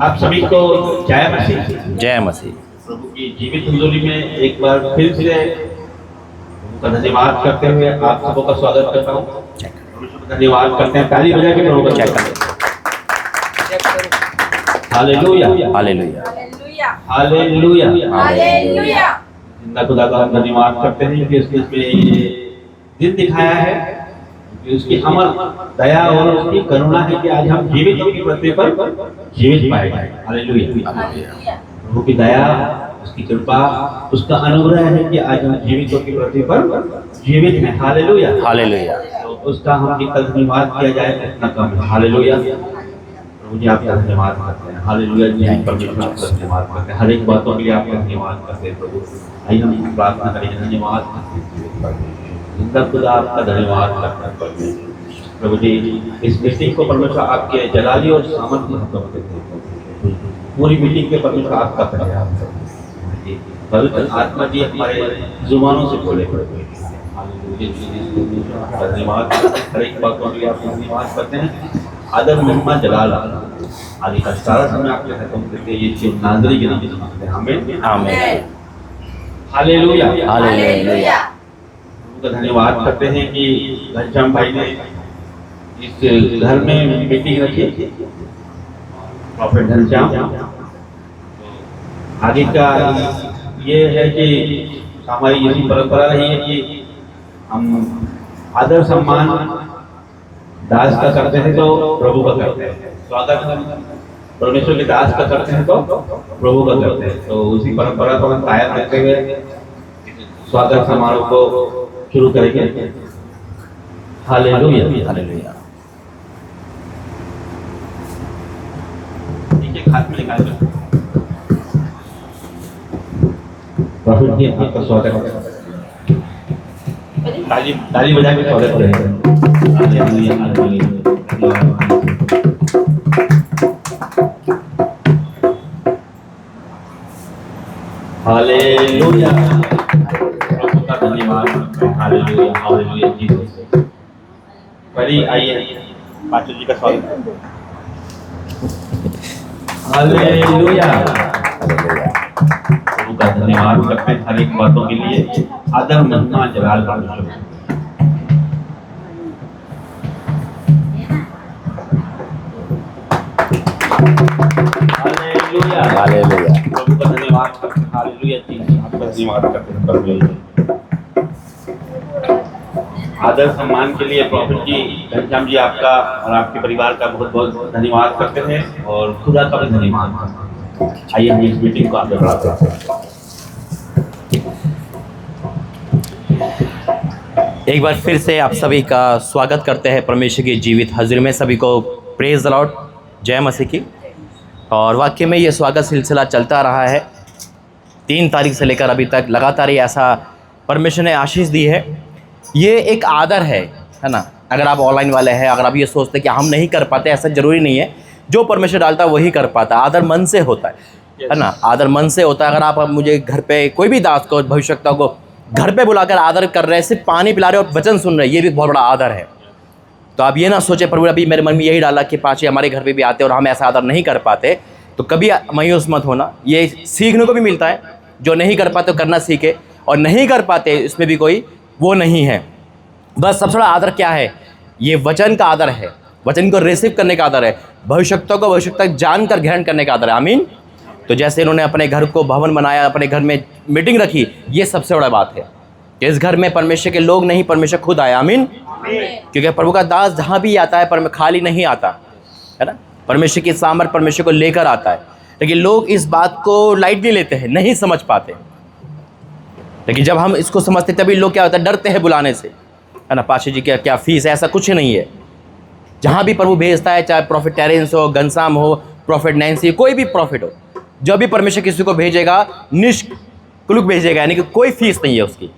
आप सभी को जय मसीह। जय मसीह। प्रभु की जीवित हुजूरी में एक बार फिर से प्रभु का धन्यवाद करते हुए आप सबों का स्वागत करता हूँ। धन्यवाद करते हैं, ताली बजा के प्रभु का चेक करें। Hallelujah hallelujah hallelujah. हालेलुया। जिंदा खुदा का हम धन्यवाद करते हैं कि उसने हमें ये दिन दिखाया है कि उसकी अमर दया और उसकी करुणा है कि आज हम जीवित की पृथ्वी पर जीवित पाए गए। हालेलुया। प्रभु की दया, उसकी कृपा, उसका अनुग्रह है कि आज हम जीवितों की पृथ्वी पर जीवित हैं। Hallelujah hallelujah. तो उसका हम जितना धन्यवाद किया जाए उतना कम है। हालेलुया। प्रभु जी आपका धन्यवाद करते हैं। हालेलुया जी, परमेश्वर आपका धन्यवाद करते हैं। हर एक बातों के लिए आपका धन्यवाद करते हैं प्रभु। आइए हम प्रार्थना करें, धन्यवाद करते हैं जिंदा खुदा आपका धन्यवाद करते हैं प्रभु जी। इस मीटिंग को परमेश्वर आपके जलाली और सामर्थ्य में देते हैं। पूरी मीटिंग के परमेश्वर आपका धन्यवाद करते हैं। पवित्र आत्मा जी हमारे जुबानों से बोले धन्यवाद। हर एक बातों के लिए आपका धन्यवाद करते हैं। आदर महिमा जलाल आदि का सारा समय आपके हाथों में देते हैं। ये चीज नाज़री के नाम से मांगते हैं। आमीन आमीन। Hallelujah hallelujah. का धन्यवाद करते हैं कि घनश्याम भाई ने इस घर में मीटिंग रखी, प्रॉफिट घनश्याम। आगे का ये है कि हमारी यही परंपरा रही है कि हम आदर सम्मान दास का करते हैं तो प्रभु का करते हैं, स्वागत हम परमेश्वर के दास का करते हैं तो प्रभु का करते हैं। तो उसी परंपरा को हम कायम रखते हुए स्वागत समारोह को शुरू करेंगे। Hallelujah hallelujah. नीचे हाथ में निकाल कर प्रभु जी आपका स्वागत है। ताली बजा के स्वागत करें। Hallelujah hallelujah. हालेलुया। प्रभु का धन्यवाद। Hallelujah hallelujah Jesus. परी आइए पास्टर जी का स्वागत। हालेलुया। प्रभु का धन्यवाद करते हैं हर एक बातों के लिए। आदर महिमा जलाल परमेश्वर। Hallelujah hallelujah. प्रभु का धन्यवाद करते हैं। हालेलुया जी आपका धन्यवाद करते हैं परमेश्वर। आदर सम्मान के लिए प्रॉफिट जी घनश्याम जी आपका और आपके परिवार का बहुत बहुत धन्यवाद करते हैं और खुदा का भी धन्यवाद। आइए हम इस मीटिंग को आगे बढ़ाते हैं। एक बार फिर से आप सभी का स्वागत करते हैं परमेश्वर की जीवित हाजिर में। सभी को प्रेज द लॉर्ड, जय मसीह की। और वाक्य में ये स्वागत सिलसिला चलता रहा है 3 तारीख से लेकर अभी तक लगातार ही ऐसा परमेश्वर ने आशीष दी है। ये एक आदर है ना। अगर आप ऑनलाइन वाले हैं, अगर आप ये सोचते कि हम नहीं कर पाते, ऐसा ज़रूरी नहीं है। जो परमेश्वर डालता है वही कर पाता है। आदर मन से होता है ना। आदर मन से होता है। अगर आप मुझे घर पे कोई भी दास को, भविष्यवक्ता को घर पे बुलाकर आदर कर रहे हैं, सिर्फ पानी पिला रहे और वचन सुन रहे हैं, ये भी बहुत बड़ा आदर है। तो आप ये ना सोचें प्रभु अभी मेरे मन में यही डाला कि पाँच हमारे घर पे भी आते और हम ऐसा आदर नहीं कर पाते, तो कभी मायूस मत होना। ये सीखने को भी मिलता है। जो नहीं कर पाते करना सीखे, और नहीं कर पाते इसमें भी कोई वो नहीं है। बस सबसे बड़ा आदर क्या है? ये वचन का आदर है। वचन को रिसीव करने का आदर है। भविष्यवक्ता को भविष्यवक्ता जानकर ग्रहण करने का आदर है। आमीन। तो जैसे इन्होंने अपने घर को भवन बनाया, अपने घर में मीटिंग रखी, ये सबसे बड़ा बात है कि इस घर में परमेश्वर के लोग नहीं, परमेश्वर खुद आया। आमीन। क्योंकि प्रभु का दास जहाँ भी आता है पर खाली नहीं आता है ना। परमेश्वर की सामर्थ परमेश्वर को लेकर आता है। लेकिन लोग इस बात को लाइटली लेते हैं, नहीं समझ पाते। लेकिन जब हम इसको समझते तभी लोग क्या होता है, डरते हैं बुलाने से, है ना। पाशा जी क्या फीस है? ऐसा कुछ नहीं है। जहाँ भी प्रभु भेजता है, चाहे प्रॉफिट टेरेंस हो, घनश्याम हो, प्रॉफिट नैंसी, कोई भी प्रॉफिट हो, जब भी परमेश्वर किसी को भेजेगा निष्कुल्क भेजेगा, यानी कि कोई फीस नहीं है उसकी।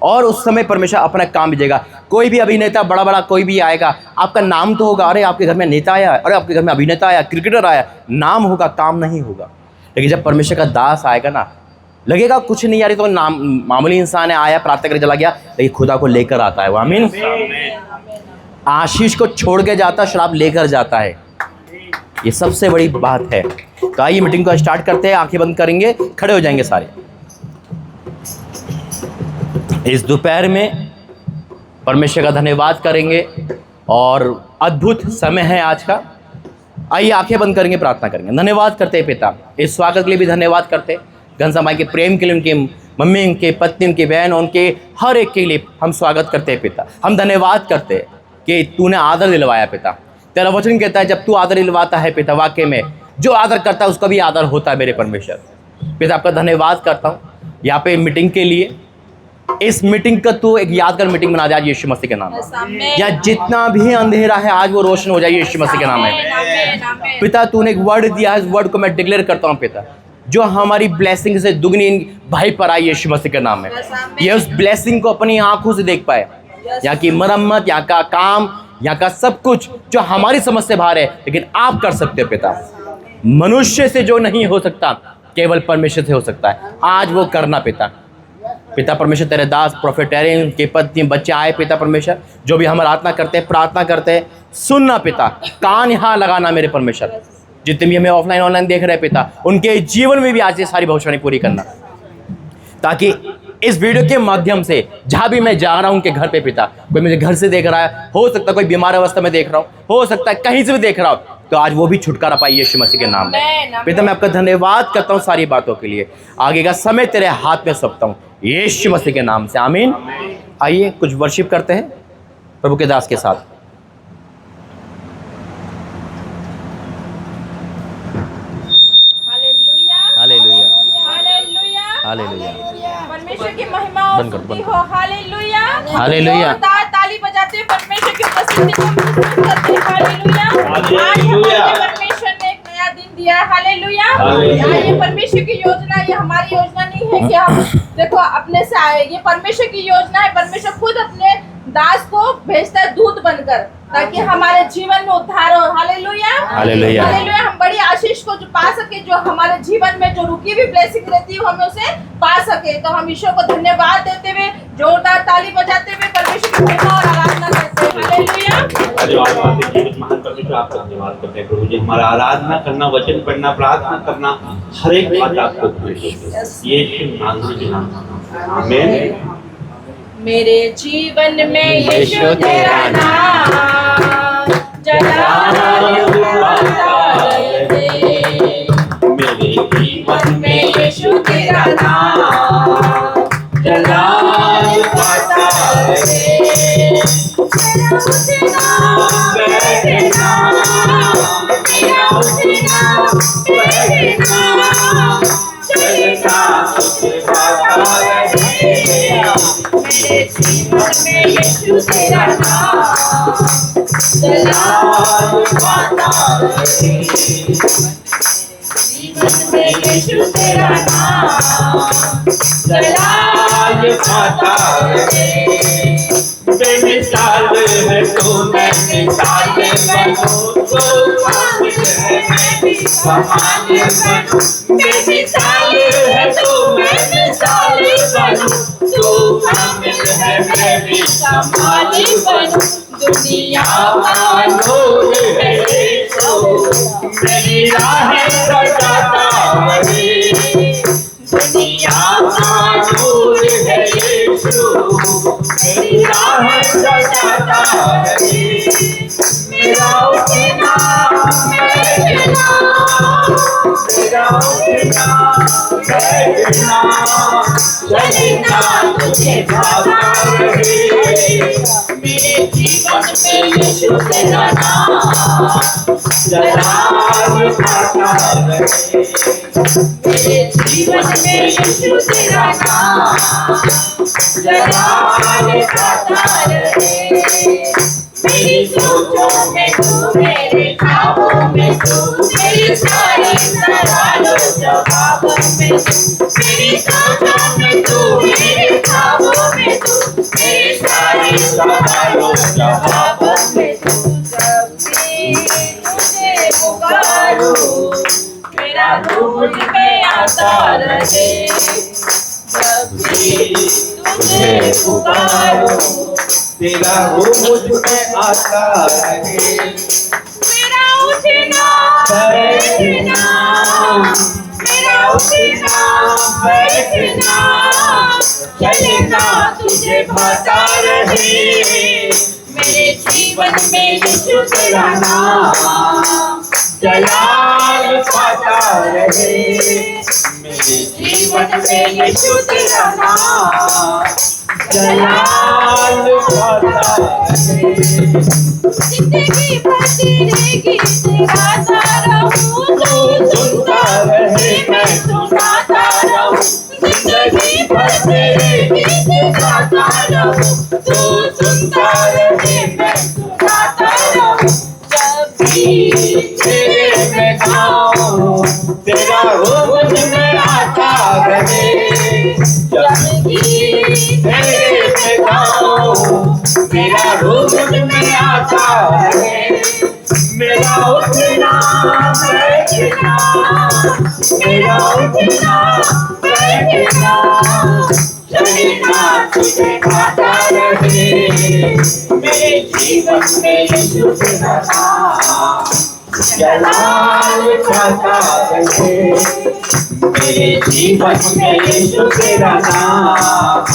और उस समय परमेश्वर अपना काम भेजेगा। कोई भी अभिनेता बड़ा बड़ा कोई भी आएगा, आपका नाम तो होगा, अरे आपके घर में नेता आया, अरे आपके घर में अभिनेता आया, क्रिकेटर आया, नाम होगा, काम नहीं होगा। लेकिन जब परमेश्वर का दास आएगा ना, लगेगा कुछ नहीं यार, तो नाम मामूली इंसान है, आया प्रार्थना करके चला गया, लेकिन खुदा को लेकर आता है वो। आमीन। आशीष को छोड़ के जाता, श्राप लेकर जाता है। ये सबसे बड़ी बात है। तो आइए मीटिंग को स्टार्ट करते हैं। आंखें बंद करेंगे, खड़े हो जाएंगे सारे। इस दोपहर में परमेश्वर का धन्यवाद करेंगे और अद्भुत समय है आज का। आइए आंखें बंद करेंगे, प्रार्थना करेंगे। धन्यवाद करते हैं पिता, इस स्वागत के लिए भी धन्यवाद करते हैं। घनश्याम भाई के प्रेम के लिए, उनके मम्मी, उनके पत्नी, उनकी बहन, उनके हर एक के लिए हम स्वागत करते हैं पिता। हम धन्यवाद करते हैं कि तूने आदर दिलवाया पिता। तेरा वचन कहता है जब तू आदर दिलवाता है पिता, वाकई में जो आदर करता है उसका भी आदर होता है मेरे परमेश्वर। पिता आपका धन्यवाद करता हूँ यहाँ पे मीटिंग के लिए। इस मीटिंग का तू एक यादगार मीटिंग बना दे आज यीशु मसीह के नाम में। या जितना भी अंधेरा है आज वो रोशन हो जाए यीशु मसीह के नाम में। पिता तूने एक वर्ड दिया है, इस वर्ड को मैं डिक्लेयर करता हूँ पिता, जो हमारी ब्लेसिंग से दुगनी भाई पर आई यीशु मसीह के नाम में। ये उस ब्लेसिंग को अपनी आंखों से देख पाए। यहाँ की मरम्मत, यहाँ का काम, यहाँ का सब कुछ जो हमारी समझ से बाहर है, लेकिन आप कर सकते हो पिता। मनुष्य से जो नहीं हो सकता केवल परमेश्वर से हो सकता है। आज वो करना पिता। पिता परमेश्वर तेरे दास प्रोफेट एरिन के पत्नी बच्चे आए पिता परमेश्वर, जो भी हम आराधना करते हैं, प्रार्थना करते हैं, सुनना पिता, कान यहाँ लगाना मेरे परमेश्वर। जितने भी हमें ऑफलाइन ऑनलाइन देख रहे हैं पिता, उनके जीवन में भी आज ये सारी भविष्यवाणी पूरी करना, ताकि इस वीडियो के माध्यम से जहाँ भी मैं जा रहा हूँ उनके घर पे पिता, कोई मुझे घर से देख रहा है, हो सकता है कोई बीमार अवस्था में देख रहा हूँ, हो सकता है कहीं से भी देख रहा हूँ, तो आज वो भी छुटकारा पाई यीशु मसीह के नाम में। पिता मैं आपका धन्यवाद करता हूँ सारी बातों के लिए। आगे का समय तेरे हाथ में सौंपता हूँ यीशु मसीह के नाम से, आमीन। आइए कुछ वर्शिप करते हैं प्रभु के दास के साथ। Hallelujah, hallelujah. परमेश्वर की महिमा और स्तुति हो। Hallelujah, hallelujah. जोरदार ताली बजाते हुए परमेश्वर की उपस्थिति को महसूस करते हैं। हालेलुया। आज हमारे परमेश्वर ने एक नया दिन दिया है। हालेलुया। ये परमेश्वर की योजना, ये हमारी योजना नहीं है कि हम देखो अपने से आए, ये परमेश्वर की योजना है। परमेश्वर खुद अपने दास को भेजता है दूत बनकर, ताकि हमारे जीवन में उद्धार हो। Hallelujah, hallelujah. हालेलुया। हम बड़ी आशीष को जो पा सके, जो हमारे जीवन में जो रुकी हुई ब्लेसिंग रहती है, हम उसे पा सके। तो हम ईश्वर को धन्यवाद देते हुए, जोरदार ताली बजाते हुए परमेश्वर की महिमा और आराधना करते हैं। हालेलुया। महान परमेश्वर आपका धन्यवाद करते हैं प्रभु जी। हमारा आराधना करना, वचन पढ़ना, प्रार्थना करना, हर एक बात आपको यीशु नाम के नाम में आमीन। मेरे जीवन में यीशु तेरा नाम जलाल दे। मेरे जीवन में यीशु तेरा नाम जलाल दे। मेरा उसे नाम मेरे नाम, मेरा उसे नाम मेरे नाम चलता मेरे जीवन में यीशु तेरा नाम जलाल दे। जीवन में यीशु तेरा नाम जलाल दे। बेमिसाल है तू, मैं मिसाल बनूं, तू कामिल है मैं भी कमाल बनूं। बेमिसाल है तू, मैं मिसाल बनूं, तू कामिल है मैं भी कमाल बनूं। दुनिया का नूर है यीशु, मेरी राह सजाता रहे। दुनिया का नूर है यीशु, मेरी राह सजाता रहे। मेरा उठना, मेरे नाम, मेरा उठना, मेरे नाम, चलना तुझे भाता रहे। मेरे जीवन में यीशु तेरा नाम जलाल पाता रहे। मेरे जीवन में यीशु तेरा नाम जलाल पाता रहे। मेरी सोचों में तू, मेरे ख्वाबों में तू, मेरी सारी सवालों जवाबों में तू। मेरी सोचों में तू, मेरे ख्वाबों में तू, मेरी सारी सवालों जवाबों में तू। जब भी तुझे पुकारूं, मेरा दूध में आता रहे। जब भी तुझे पुकारूं, तेरा रूह मुझ में आता रहे, मेरा उठना बैठना, मेरा उठना बैठना, चलना तुझे भाता रहे, मेरे जीवन में यीशु तेरा नाम जलाल पाता रहे, मेरे जीवन में यीशु तेरा नाम जलाल पाता रहे। जिंदगी भर तेरे गीत गाता रहूं, तू सुनता रहे मैं सुनाता रहूं, जिंदगी भर तेरे गीत गाता रहूं, तू सुनता रहे मैं सुनाता रहूं, जब भी तेरे में गाऊं तेरा रूह मुझ में आता रहे, जब भी तेरे में गाऊं तेरा रूह मुझ में आता रहे, मेरा उठना बैठना, मेरा उठना बैठना, चलना तुझे भाता रहे, मेरे जीवन में यीशु तेरा नाम जलाल पाता रहे, मेरे जीवन में यीशु तेरा नाम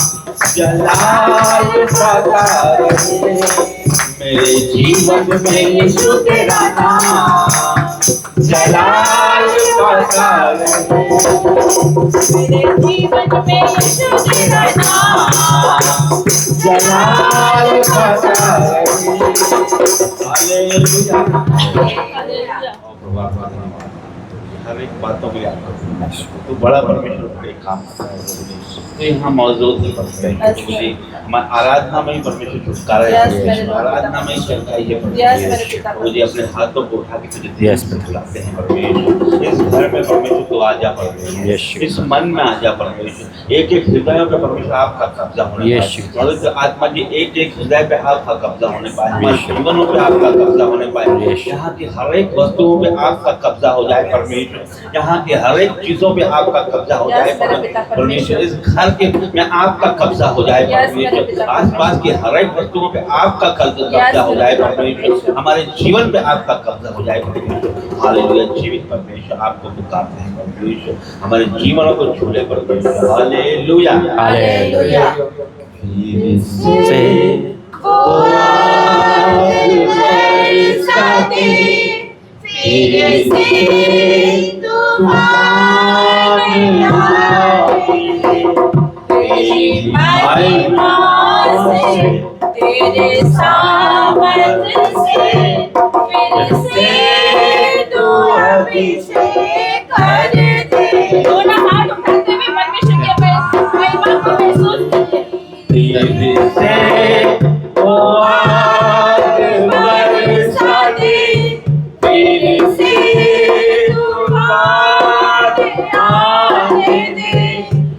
जलाल पाता रहे, मेरे जीवन में यीशु तेरा नाम जलाल पाता रहे, मेरे जीवन में यीशु तेरा नाम जलाल पाता रहे। हालेलुया। हर एक बातों के लिए आपका तो बड़ा परमेश्वर का एक काम करता है, तो यहाँ मौजूद नहीं करते हैं, मुझे हमारी आराधना में ही परमेश्वर छुटकारा है, आराधना में ही चलता है ये परमेश्वर, मुझे अपने हाथों को उठा के तुझे देश में बुलाते हैं परमेश्वर, इस घर में परमेश्वर तो आ जा परमेश्वर, इस मन में आ जा परमेश्वर, एक एक हृदयों पे परमेश्वर आपका कब्जा होने पाए, पवित्र आत्मा जी एक एक हृदय पे आपका कब्जा होने पाए, हमारे जीवनों पे आपका कब्जा होने पाए, यहाँ की हर एक वस्तुओं पे आपका कब्जा हो जाए परमेश्वर, यहाँ के हर एक चीजों पे आपका कब्जा हो जाए परमेश्वर, इस घर के में आपका कब्जा हो जाए परमेश्वर, आसपास की हर एक वस्तुओं पे आपका कब्जा हो जाए परमेश्वर, हमारे जीवन पे आपका कब्जा हो जाए परमेश्वर। हालेलुया। जीवित परमेश्वर आपको पुकारते हैं परमेश्वर, हमारे जीवनों को छू ले परमेश्वर। Hallelujah hallelujah. फिर से तूफान आए, तेरी महिमा से, तेरे सामर्थ से, फिर से तू अभिषेक कर दे। दोनों हाथ उठाते हुए परमेश्वर की महिमा को महसूस कीजिए। फिर से वो आग बरसा दे, फिर से तूफान आने दे,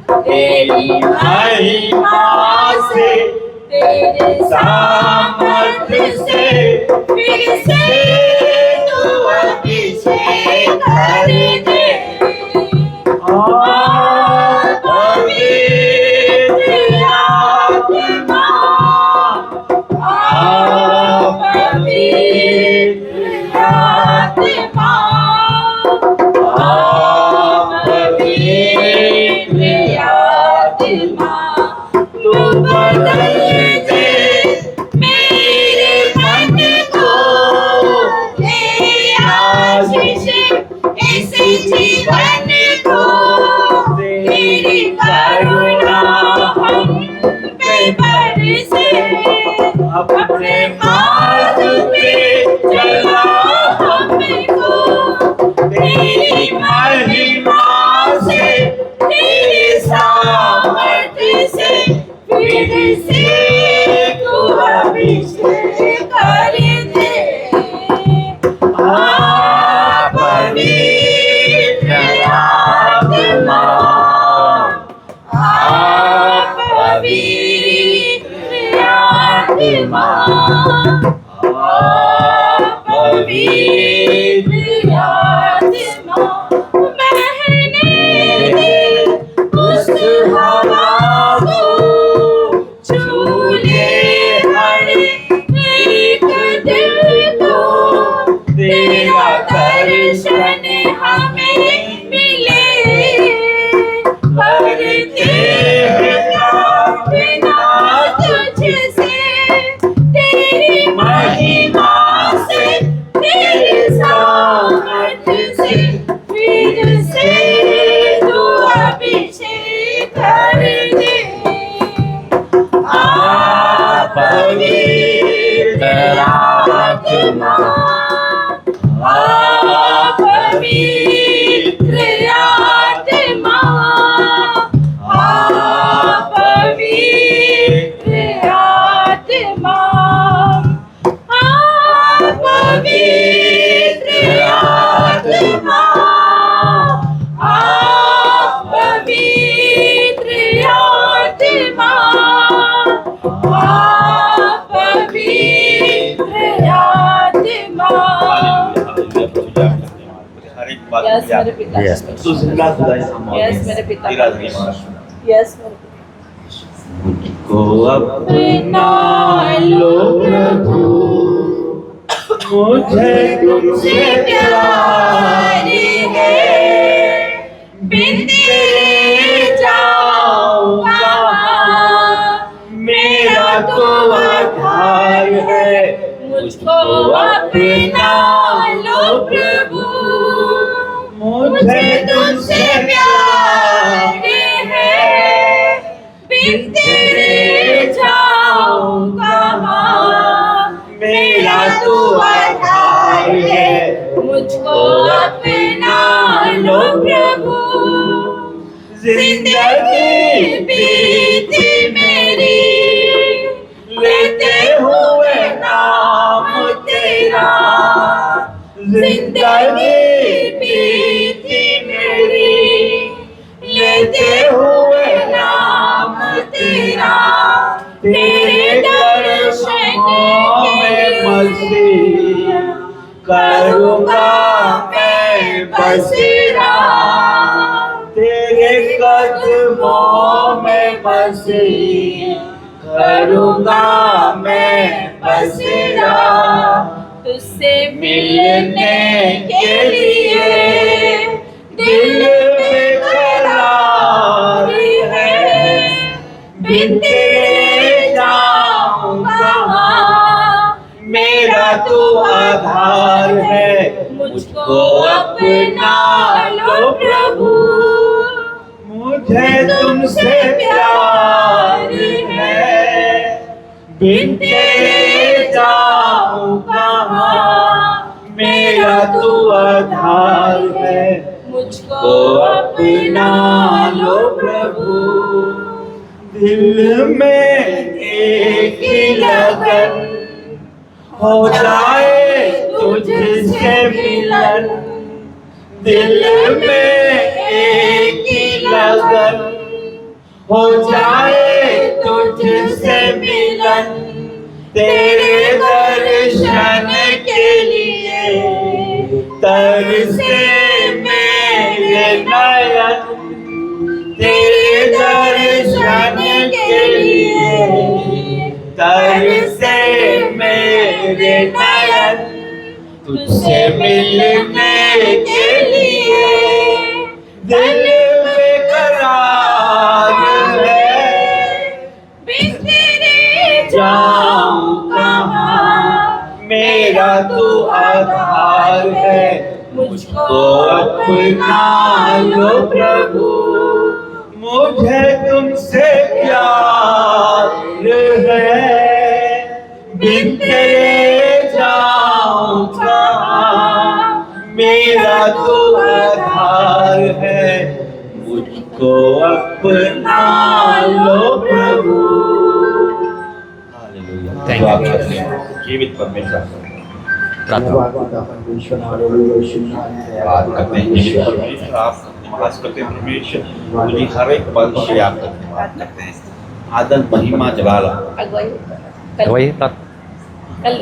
तेरी महिमा से, तेरे सामर्थ से, फिर से तू अभिषेक कर दे। जीवन को तेरी करुणा हम पे बरसे, अपने मार्ग पे चला हमको, तेरी महिमा से, तेरी सामर्थ से, फिर से तू अभिषेक कर दे। पवित्र आत्मा दर्शन हमें मिले, करते बिना तुझसे, तेरी महिमा से, तेरी सामर्थ से, फिर से तू अभिषेक कर दे। पवित्र आत्मा, पवित्र आत्मा, पवित्र आत्मा, पवित्र आत्मा, पवित्र आत्मा, पवित्र आत्मा। हर एक बात यस मेरे पिता, Yes. तो जिंदा खुदा है हम यस मेरे पिता, तेरा धन्यवाद। यस मेरे पिता। मुझको अपना लो प्रभु, मुझे तुमसे प्यार है, बिन तेरे जाऊंगा, मेरा तो आधार है। मुझको अपना लो प्रभु, मुझे तुमसे प्यार है, बिन तेरे जाऊंगा, मेरा तो आधार है। मुझको अपना लो प्रभु, जिंदगी बीती मेरी, लेते हुए नाम तेरा। जिंदगी बीती मेरी, लेते हुए नाम तेरा। तेरे दर्शनों में मसीह करूँगा मैं बसेरा, तेरे कदमों में मसीह करूँगा मैं बसेरा। तुझसे मिलने के लिए दिल बेकरार है, बिन तेरे जाऊंगा, मेरा तू आधार है। मुझको अपना लो प्रभु, मुझे तुमसे प्यार है, बिन तेरे जाऊंगा, मेरा तू आधार है। मुझको अपना लो प्रभु, दिल में एक ही लगन हो जाए तुझसे मिलन। दिल में एक ही लगन हो जाए तुझसे मिलन। तेरे दर्शन के लिए तरसे मेरे नयन। तेरे दर्शन के लिए तरसे मेरे नयन। तुझसे मिलने के लिए दिल बेकरार है, बिन तेरे जाऊं कहाँ, मेरा तू आधार है। मुझको अपना लो प्रभु, मुझे तुमसे प्यार है, बिन तेरे जाऊं कहाँ, मेरा तू आधार है। मुझको अपना लो प्रभु। Thank you. जीवित परमेश्वर प्रार्थना। बात करते हैं जीवित परमेश्वर, आप धन्यवाद करते हैं परमेश्वर। मुझे हर एक पल से आप धन्यवाद करते हैं। आदर महिमा जलाल अगुवाई वही प्रार्थना। कल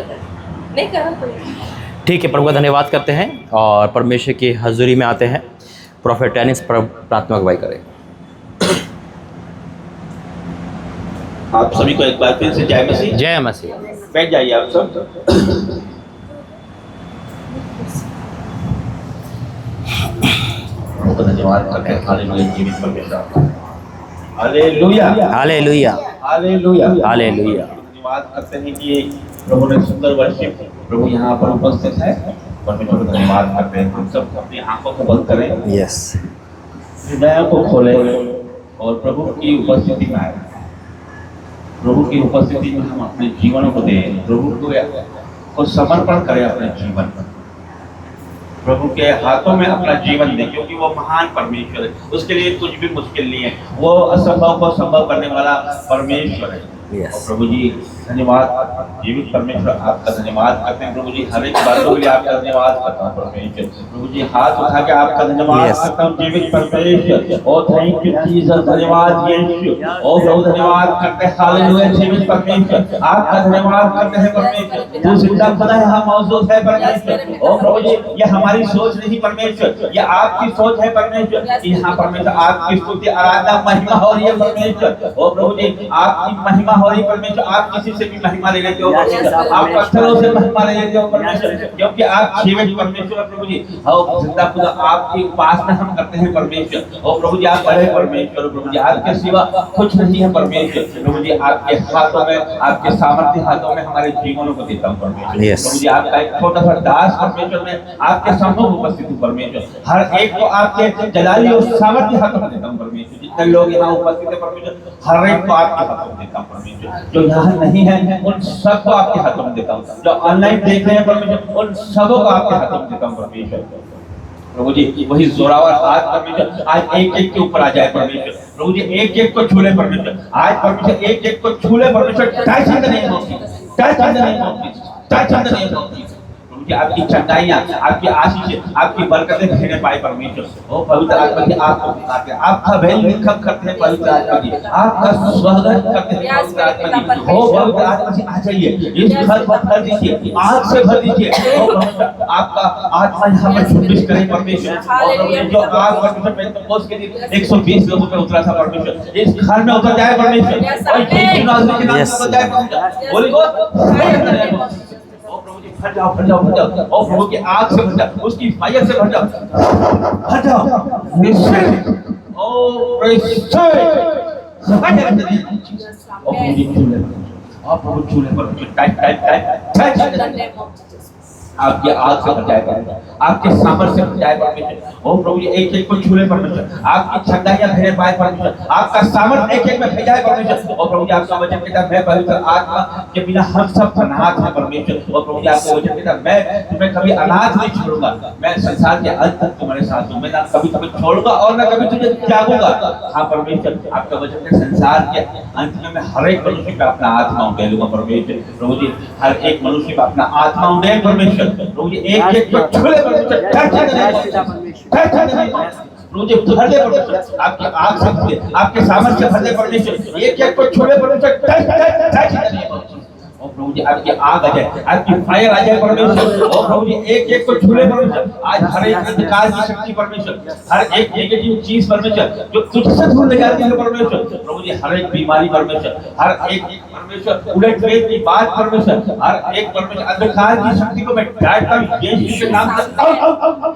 नहीं करा तो ठीक है, प्रभु का धन्यवाद करते हैं और परमेश्वर की हजूरी में आते हैं। प्रोफेट टेनिस प्रार्थना अगुवाई करें। आप सभी को एक बार फिर से जय मसीह। जय मसीह। बैठ जाइए आप सब। प्रभु का धन्यवाद करते हैं। हालेलुया, जीवित परमेश्वर, हालेलुया, हालेलुया, हालेलुया, हालेलुया। धन्यवाद करते हैं कि प्रभु ने सुंदर वर्षिप प्रभु यहाँ पर उपस्थित है। परमेश्वर का धन्यवाद करते हैं। हम सब अपनी आंखों को बंद करें, यस, हृदय को खोले और प्रभु की उपस्थिति में आए। प्रभु की उपस्थिति में हम अपने जीवन को दें, प्रभु को समर्पण करें अपने जीवन, प्रभु के हाथों में अपना जीवन दें, क्योंकि वो महान परमेश्वर है। उसके लिए कुछ भी मुश्किल नहीं है, वो असंभव को संभव करने वाला परमेश्वर है। Yes. और प्रभु जी धन्यवाद, जीवित परमेश्वर आपका धन्यवाद करते हैं। प्रभु जी हर एक बातों के लिए आपका धन्यवाद करता हूँ परमेश्वर। प्रभु जी हाथ उठा के आपका धन्यवाद Yes. करता हूँ जीवित परमेश्वर। ओ थैंक यू जीसस, धन्यवाद यीशु। ओ प्रभु धन्यवाद करते हैं, हालेलुया, जीवित परमेश्वर आपका धन्यवाद करते हैं परमेश्वर। तू जिंदा खुदा है, हम मौजूद है परमेश्वर। ओ प्रभु जी ये हमारी सोच नहीं परमेश्वर, ये आपकी सोच है परमेश्वर। यहाँ परमेश्वर आपकी स्तुति, आराधना, महिमा हो रही है परमेश्वर। ओ प्रभु जी आपकी महिमा हो रही परमेश्वर। आप किसी से भी महिमा ले लेते हो परमेश्वर, आप पत्थरों से महिमा ले लेते हो परमेश्वर, क्योंकि आप जीवित परमेश्वर है प्रभु जी। ओ जिंदा खुदा आपके पास में हम करते हैं परमेश्वर। ओ प्रभु जी आप बड़े परमेश्वर, प्रभु जी आपके सिवा कुछ नहीं है परमेश्वर। प्रभु जी आपके हाथों में, आपके सामर्थ्य हाथों में हमारे जीवनों को देता हूँ परमेश्वर। Yes. प्रभु जी आपका एक छोटा सा दास परमेश्वर में आपके सामने उपस्थित हूँ परमेश्वर। हर एक को आपके जलाली और सामर्थ्य हाथों में देता हूँ परमेश्वर। जितने लोग यहाँ उपस्थित है परमेश्वर, हर एक को आपके हाथों में देता हूँ परमेश्वर। जो यहाँ नहीं है उन सबको आपके हाथों में देता हूँ, जो ऑनलाइन देख रहे हैं परमेश्वर उन सबों को आपके हाथों में देता हूँ परमेश्वर। प्रभु जी वही जोरावर हाथ परमेश्वर आज एक एक के ऊपर आ जाए परमेश्वर। प्रभु जी एक एक को छूले परमेश्वर, आज परमेश्वर एक एक को छूले परमेश्वर। Touch in the name of Jesus, touch in the name of Jesus, touch in the name of Jesus. प्रभु जी आपकी चंगाइयाँ, आपकी आशीष, आपकी बरकतें भेजने पाए परमेश्वर। ओ पवित्र आत्मा जी आपको पुकारते हैं, आपका वेलकम करते हैं पवित्र आत्मा जी, आपका स्वागत करते हैं पवित्र आत्मा जी। ओ पवित्र आत्मा जी आ जाइए, इस घर को भर दीजिए, आग से भर दीजिए। ओ परमेश्वर आपका आत्मा यहाँ पर झुंबिश करे परमेश्वर। और प्रभु जी जो आग परमेश्वर पेंटेकोस्ट के दिन 120 लोगों पे उतरा था परमेश्वर, इस घर में उतर जाए परमेश्वर। और यीशु नासरी के नाम से उतर जाए परमेश्वर। होली गोस्ट भर जाओ, भर जाओ, भर जाओ। ओ प्रभु की आग से भर जाओ, उसकी फायर से भर जाओ, भर जाओ। रिसीव, ओ receive, fire in the name of Jesus. ओ प्रभु जी छूले, ओ प्रभु छूले परमेश्वर, tight tight tight tight in the name of Jesus. आपकी आग से भर जाए परमेश्वर, आपके सामर्थ्य से भर जाए परमेश्वर। ओ प्रभु जी एक एक को छूले परमेश्वर, आपकी छंदाइयाँ भेजे पाए परमेश्वर, आपका सामर्थ्य एक एक में भेजा है परमेश्वर। ओ प्रभु जी आपका वचन कहता है मैं पवित्र आत्मा के बिना हम सब अनाथ हैं परमेश्वर। और प्रभु जी आपका वचन कहता है मैं तुम्हें कभी अनाथ नहीं छोड़ूंगा, मैं संसार के अंत तक तुम्हारे साथ हूँ, मैं ना कभी तुम्हें छोड़ूंगा और ना कभी तुझे त्यागूंगा। हाँ परमेश्वर आपका वचन है संसार के अंत में मैं हर एक मनुष्य पे अपना आत्मा उंडेलूंगा परमेश्वर। प्रभु जी हर एक मनुष्य पे अपना आत्मा उंडेल परमेश्वर। प्रभु जी एक एक को छूले परमेश्वर, touch in the name of Jesus, touch in the name of Jesus. प्रभु जी भर दे परमेश्वर, आपकी आग से भर दे, आपके सामर्थ्य से भर दे परमेश्वर। एक एक को छूले परमेश्वर, touch touch touch in the name of Jesus. ओ प्रभु जी आपकी आग आ जाए, आपकी फायर आ जाए परमेश्वर। ओ प्रभु जी एक एक को छूले परमेश्वर, आज हर एक अंधकार की शक्ति परमेश्वर, हर एक नेगेटिव चीज परमेश्वर जो तुझसे दूर ले जाती है परमेश्वर। प्रभु जी हर एक बीमारी परमेश्वर, हर एक परमेश्वर उलटफेर की बात परमेश्वर, हर एक परमेश्वर अंधकार की शक्ति को मैं डांटता हूं यीशु के नाम से,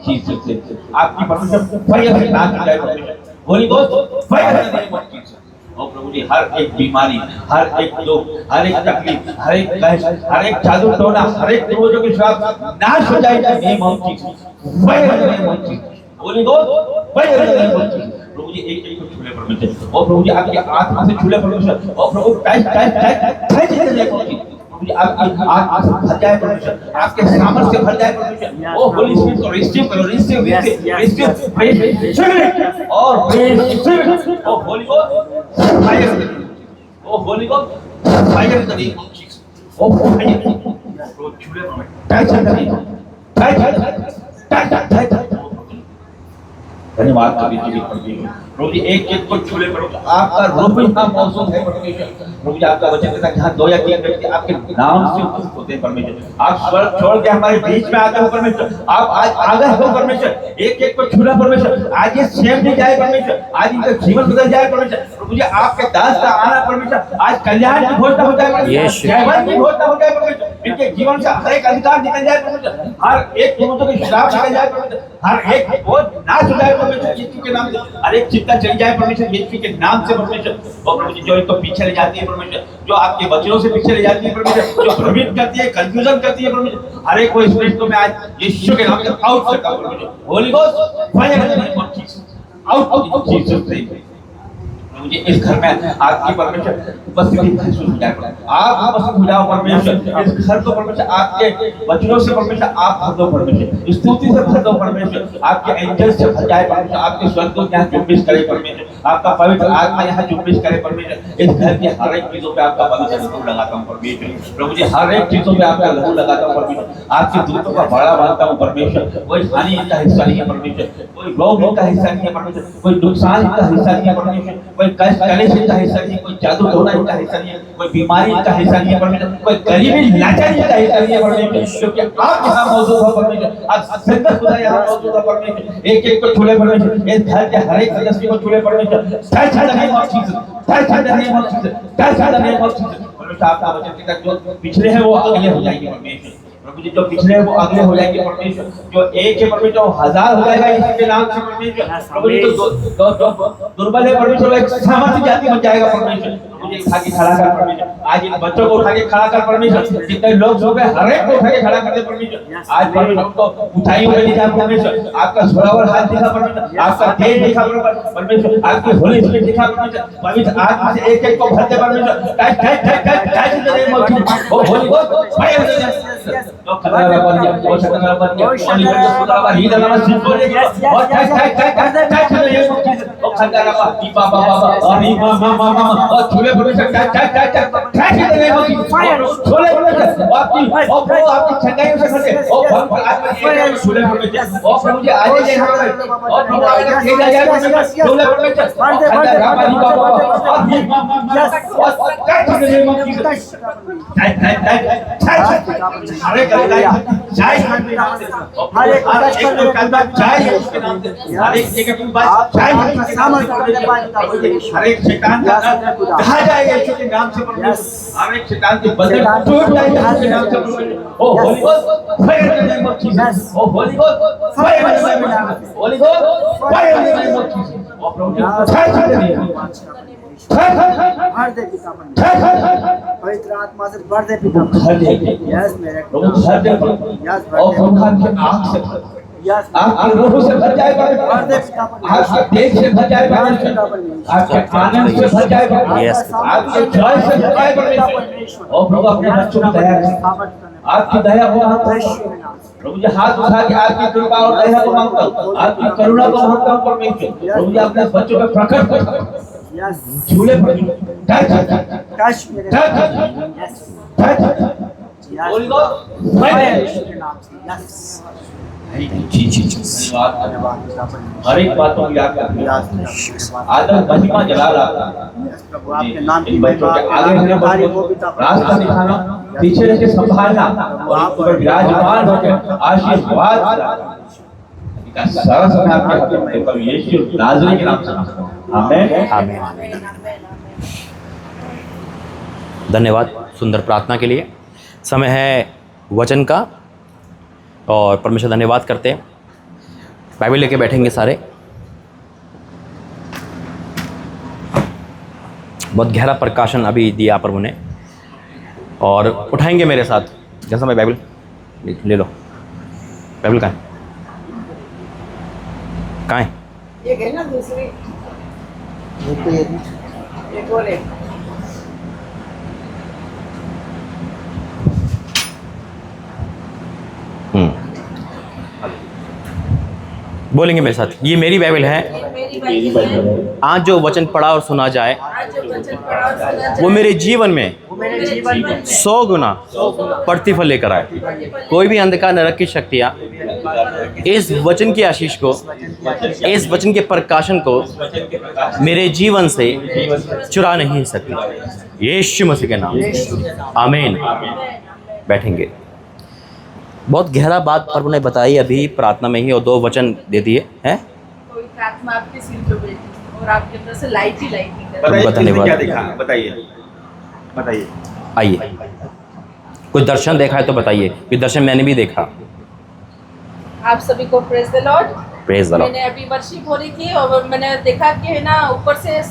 जीसस से आपकी परमेश्वर फायर से नाश हो जाए परमेश्वर। Holy ghost fire in the name of Jesus. ओ प्रभु जी हर एक बीमारी, हर एक दुख, हर एक तकलीफ, हर एक कष्ट, हर एक जादू टोना, हर एक पूर्वजों के श्राप नाश हो जाए in the name of Jesus, fire in the name of Jesus. Holy ghost fire in the name of Jesus. प्रभु जी एक एक को छूले परमेश्वर, ओ प्रभु जी आपकी आत्मा से छूले परमेश्वर। ओ प्रभु tight tight tight tight in the name of Jesus. प्रभु जी आपकी आत्मा से भर जाए परमेश्वर, आपके सामर्थ्य से भर जाए परमेश्वर। ओ होली स्पिरिट को रिसीव करो, रिसीव रिसीव और रिसीव। ओ होली गोस्ट फायर, ओ holy ghost fire in the name of Jesus. ओ फायर प्रभु छूले परमेश्वर, tight in the name, tight tight tight tight. धन्यवाद कभी परमेश्वर। प्रभु जी एक एक को छूले प्रभु जी, आपका रूप यहाँ मौजूद है परमेश्वर। प्रभु जी आपका वचन कहता है जहाँ 2 या 3 व्यक्ति आपके नाम से उपस्थित होते हैं परमेश्वर, आप स्वर्ग छोड़ के हमारे बीच में आते हो परमेश्वर। आप आज आ गए हो परमेश्वर, एक एक को छूना परमेश्वर। आज ये सेव नहीं जाए परमेश्वर, आज इनका जीवन बदल जाए परमेश्वर। प्रभु जी आपके दास का आना परमेश्वर आज कल्याण की घोषणा हो जाए परमेश्वर, जयवंत की घोषणा हो जाए परमेश्वर। इनके जीवन से हर एक अधिकार निकल जाए परमेश्वर, हर एक पुरुषों की श्राप निकल जाए परमेश्वर, हर एक बोझ नाश हो जाए परमेश्वर यीशु के नाम से, हर एक चिंता चली जाए परमेश्वर यीशु के नाम से परमेश्वर। और प्रभु जी जो इनको पीछे ले जाती है परमेश्वर, जो आपके वचनों से पीछे ले जाती है परमेश्वर, जो भ्रमित करती है, कंफ्यूजन करती है परमेश्वर, हर एक को इस मिनट को मैं आज यीशु के नाम से आउट करता हूं परमेश्वर। Holy ghost fire in the name of Jesus, out in Jesus name. मुझे इस घर में आपकी परमेश्वर उपस्थिति महसूस हो जाए, आप उपस्थित हो जाओ परमेश्वर। इस घर को परमेश्वर आपके वचनों से परमेश्वर आप भर दो परमेश्वर, स्तुति से भर दो परमेश्वर, आपके एंजल से भर जाए परमेश्वर, आपके स्वर्गदूत यहाँ जुम्बिश करे परमेश्वर, आपका पवित्र आत्मा यहाँ जुम्बिश करे परमेश्वर। इस घर की हर एक चीजों पे आपका पवित्र लहू लगाता हूँ परमेश्वर। प्रभु जी हर एक चीजों पे आपका लहू लगाता हूँ परमेश्वर, आपके दूतों का बड़ा मानता हूँ परमेश्वर। कोई हानि इनका हिस्सा नहीं है परमेश्वर, कोई रोग इनका हिस्सा नहीं है परमेश्वर, कोई नुकसान इनका हिस्सा नहीं है परमेश्वर, कोई कष्ट कलेश इनका हिस्सा नहीं है, कोई जादू टोना इनका हिस्सा नहीं है, कोई बीमारी इनका हिस्सा नहीं है परमेश्वर, कोई गरीबी लाचारी इनका हिस्सा नहीं है परमेश्वर, क्योंकि आप यहाँ मौजूद हो परमेश्वर। आप संकट खुदा यहाँ मौजूद हो परमेश्वर, एक एक को छूले परमेश्वर, इस घर के हर एक सदस्य को छूले परमेश्वर। Touch the name of Jesus, touch the name of Jesus, touch the name of Jesus. परमेश्वर आपका वचन कहता है जो पिछले हैं वो अगले हो जाएंगे परमेश्वर। प्रभु जी जो पिछले हैं वो अगले हो जाएंगे परमेश्वर, जो एक है परमेश्वर वो 1000 हो जाएगा यीशु के नाम से परमेश्वर। प्रभु जी तो दुर्बल है परमेश्वर, एक सामर्थ्य जाति बन जाएगा परमेश्वर। मुझे उठा के खड़ा कर परमेश्वर, आज इन बच्चों को उठा के खड़ा कर परमेश्वर, जितने लोग सो गए हर एक को उठा के खड़ा कर दे परमेश्वर। आज परमेश्वर उनको उठाई हुई दिखा परमेश्वर, आपका जोरावर हाथ दिखा परमेश्वर, आपका तेज दिखा परमेश्वर, आपकी होली स्पिरिट दिखा परमेश्वर, पवित्र आत्मा से एक एक को भर दे परमेश्वर। Touch touch touch touch touch in the name of Jesus. O holy ghost fire in the name of Jesus. तो खतरा बन गया, वो खतरा बन गया, होली गोस्ट खुदा ही द नाम से बोले और touch touch touch touch touch in the name of Jesus. ओ खतरा बाबा बाबा अरे मामा और छुले परमेश्वर, touch touch touch touch touch in the name of Jesus. छुले परमेश्वर आपकी छंगाइयों से भर दे, ओ भक्त आत्मा एक छुले परमेश्वर। ओ प्रभु जी आज ही यहाँ पर ओ प्रभु आज खेल जाए परमेश्वर, छुले परमेश्वर खतरा रामानी बाबा और ही touch in the name of Jesus. Touch touch touch touch हरे करता जय हर एक को करता जय उसके नाम से, हर एक जगह की बात जय हर एक शैतान का कहा जाएगा यीशु के नाम से परमेश्वर, हर एक शैतान की बंधन टूट जाएगा यीशु के नाम से परमेश्वर। ओ holy ghost fire in the name of Jesus. O holy ghost fire in the name of Jesus. Holy ghost fire in the name of Jesus. ओ प्रभु भर दे पिता पवित्र आत्मा से भर दे पिता। यस मेरे प्रभु भर दे यस और प्रभु की आंख से भर, यस आपकी रूह से भर जाए भर दे पिता, आपके तेज से भर जाए आपके आनंद से भर जाए आपके जय से भर जाए परमेश्वर। और प्रभु अपने बच्चों को दया करें, आपकी दया को मांगता हूं प्रभु जी, हाथ उठा के आपकी कृपा और दया को मांगता हूं, आपकी करुणा को मांगता हूं परमेश्वर। प्रभु जी अपने बच्चों पे प्रकट कर यस झूले पर टच टच मेरे touch touch Holi ghost fire के नाम से यस धन्यवाद। हर एक बातों की आपका आदर महिमा जलाल आपका प्रभु आपके नाम की इन बच्चों के आगे रहने वो पिता रास्ता दिखाना, पीछे रह के संभालना, वहां पर विराजमान होकर आशीर्वाद का सारा समय आपके हाथ में प्रभु यीशु नाज़री के नाम से आमीन आमीन। धन्यवाद सुंदर प्रार्थना के लिए। समय है वचन का और परमेश्वर धन्यवाद करते हैं। बाइबल लेके बैठेंगे सारे। बहुत गहरा प्रकाशन अभी दिया प्रभु ने और उठाएंगे मेरे साथ। जैसा मैं बाइबल ले लो, बाइबल कहाँ है? ये गई ना दूसरी, एक और एक बोलेंगे मेरे साथ। ये मेरी बाइबल है। मेरी बाइबल है। आज जो वचन पढ़ा और सुना जाए आज जो वचन पढ़ा और सुना जाए, वो मेरे जीवन में मेरे जीवन में 100 गुना प्रतिफल लेकर आए। कोई भी अंधकार नरक की शक्तियाँ इस वचन की आशीष को, इस वचन के प्रकाशन को मेरे जीवन से चुरा नहीं सकती, यीशु मसीह के नाम से आमीन। बैठेंगे। बहुत गहरा बात प्रभु ने बताई अभी प्रार्थना में ही, और 2 वचन दे दिए हैं। पवित्र आत्मा आपके सिर पे बैठी और आपके अंदर से लाइट ही लाइट निकल बताइए बताने किसने वाला। क्या देखा, बताइए बताइए। आइए, कुछ दर्शन देखा है तो बताइए, कि दर्शन मैंने भी देखा। आप सभी को praise the Lord. Praise the Lord. मैंने अभी वर्शिप हो रही थी और मैंने देखा कि है ना, ऊपर से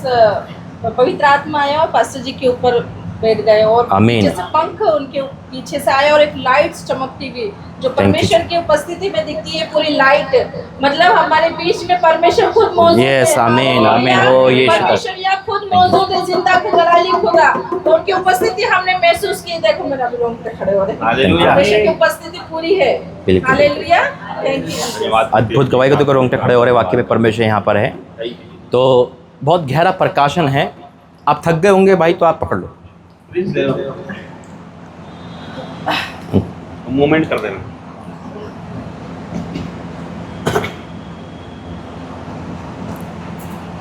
पवित्र आत्मा आया और पास्टर जी के ऊपर बैठ गए और आमीन। जैसे पंख उनके पीछे से आए और एक लाइट चमकती हुई जो परमेश्वर की उपस्थिति में दिखती है, पूरी लाइट, मतलब हमारे बीच में परमेश्वर खुद मौजूद है। Yes, आमीन, आमीन हो यीशु। परमेश्वर यहाँ खुद मौजूद है, जिंदा खुदा, अली खुदा, तो उनकी उपस्थिति हमने महसूस की। देखो मेरा अभी रोंग पे खड़े हो रहे हैं। हालेलुया। परमेश्वर की उपस्थिति पूरी है। बिल्कुल। Hallelujah, thank you. अद्भुत गवाही को तो रोंगटे खड़े हो रहे, वाकई में परमेश्वर यहाँ पर है। तो बहुत गहरा प्रकाशन है। आप थक गए होंगे भाई, तो आप पकड़ लो। मूवमेंट कर देना।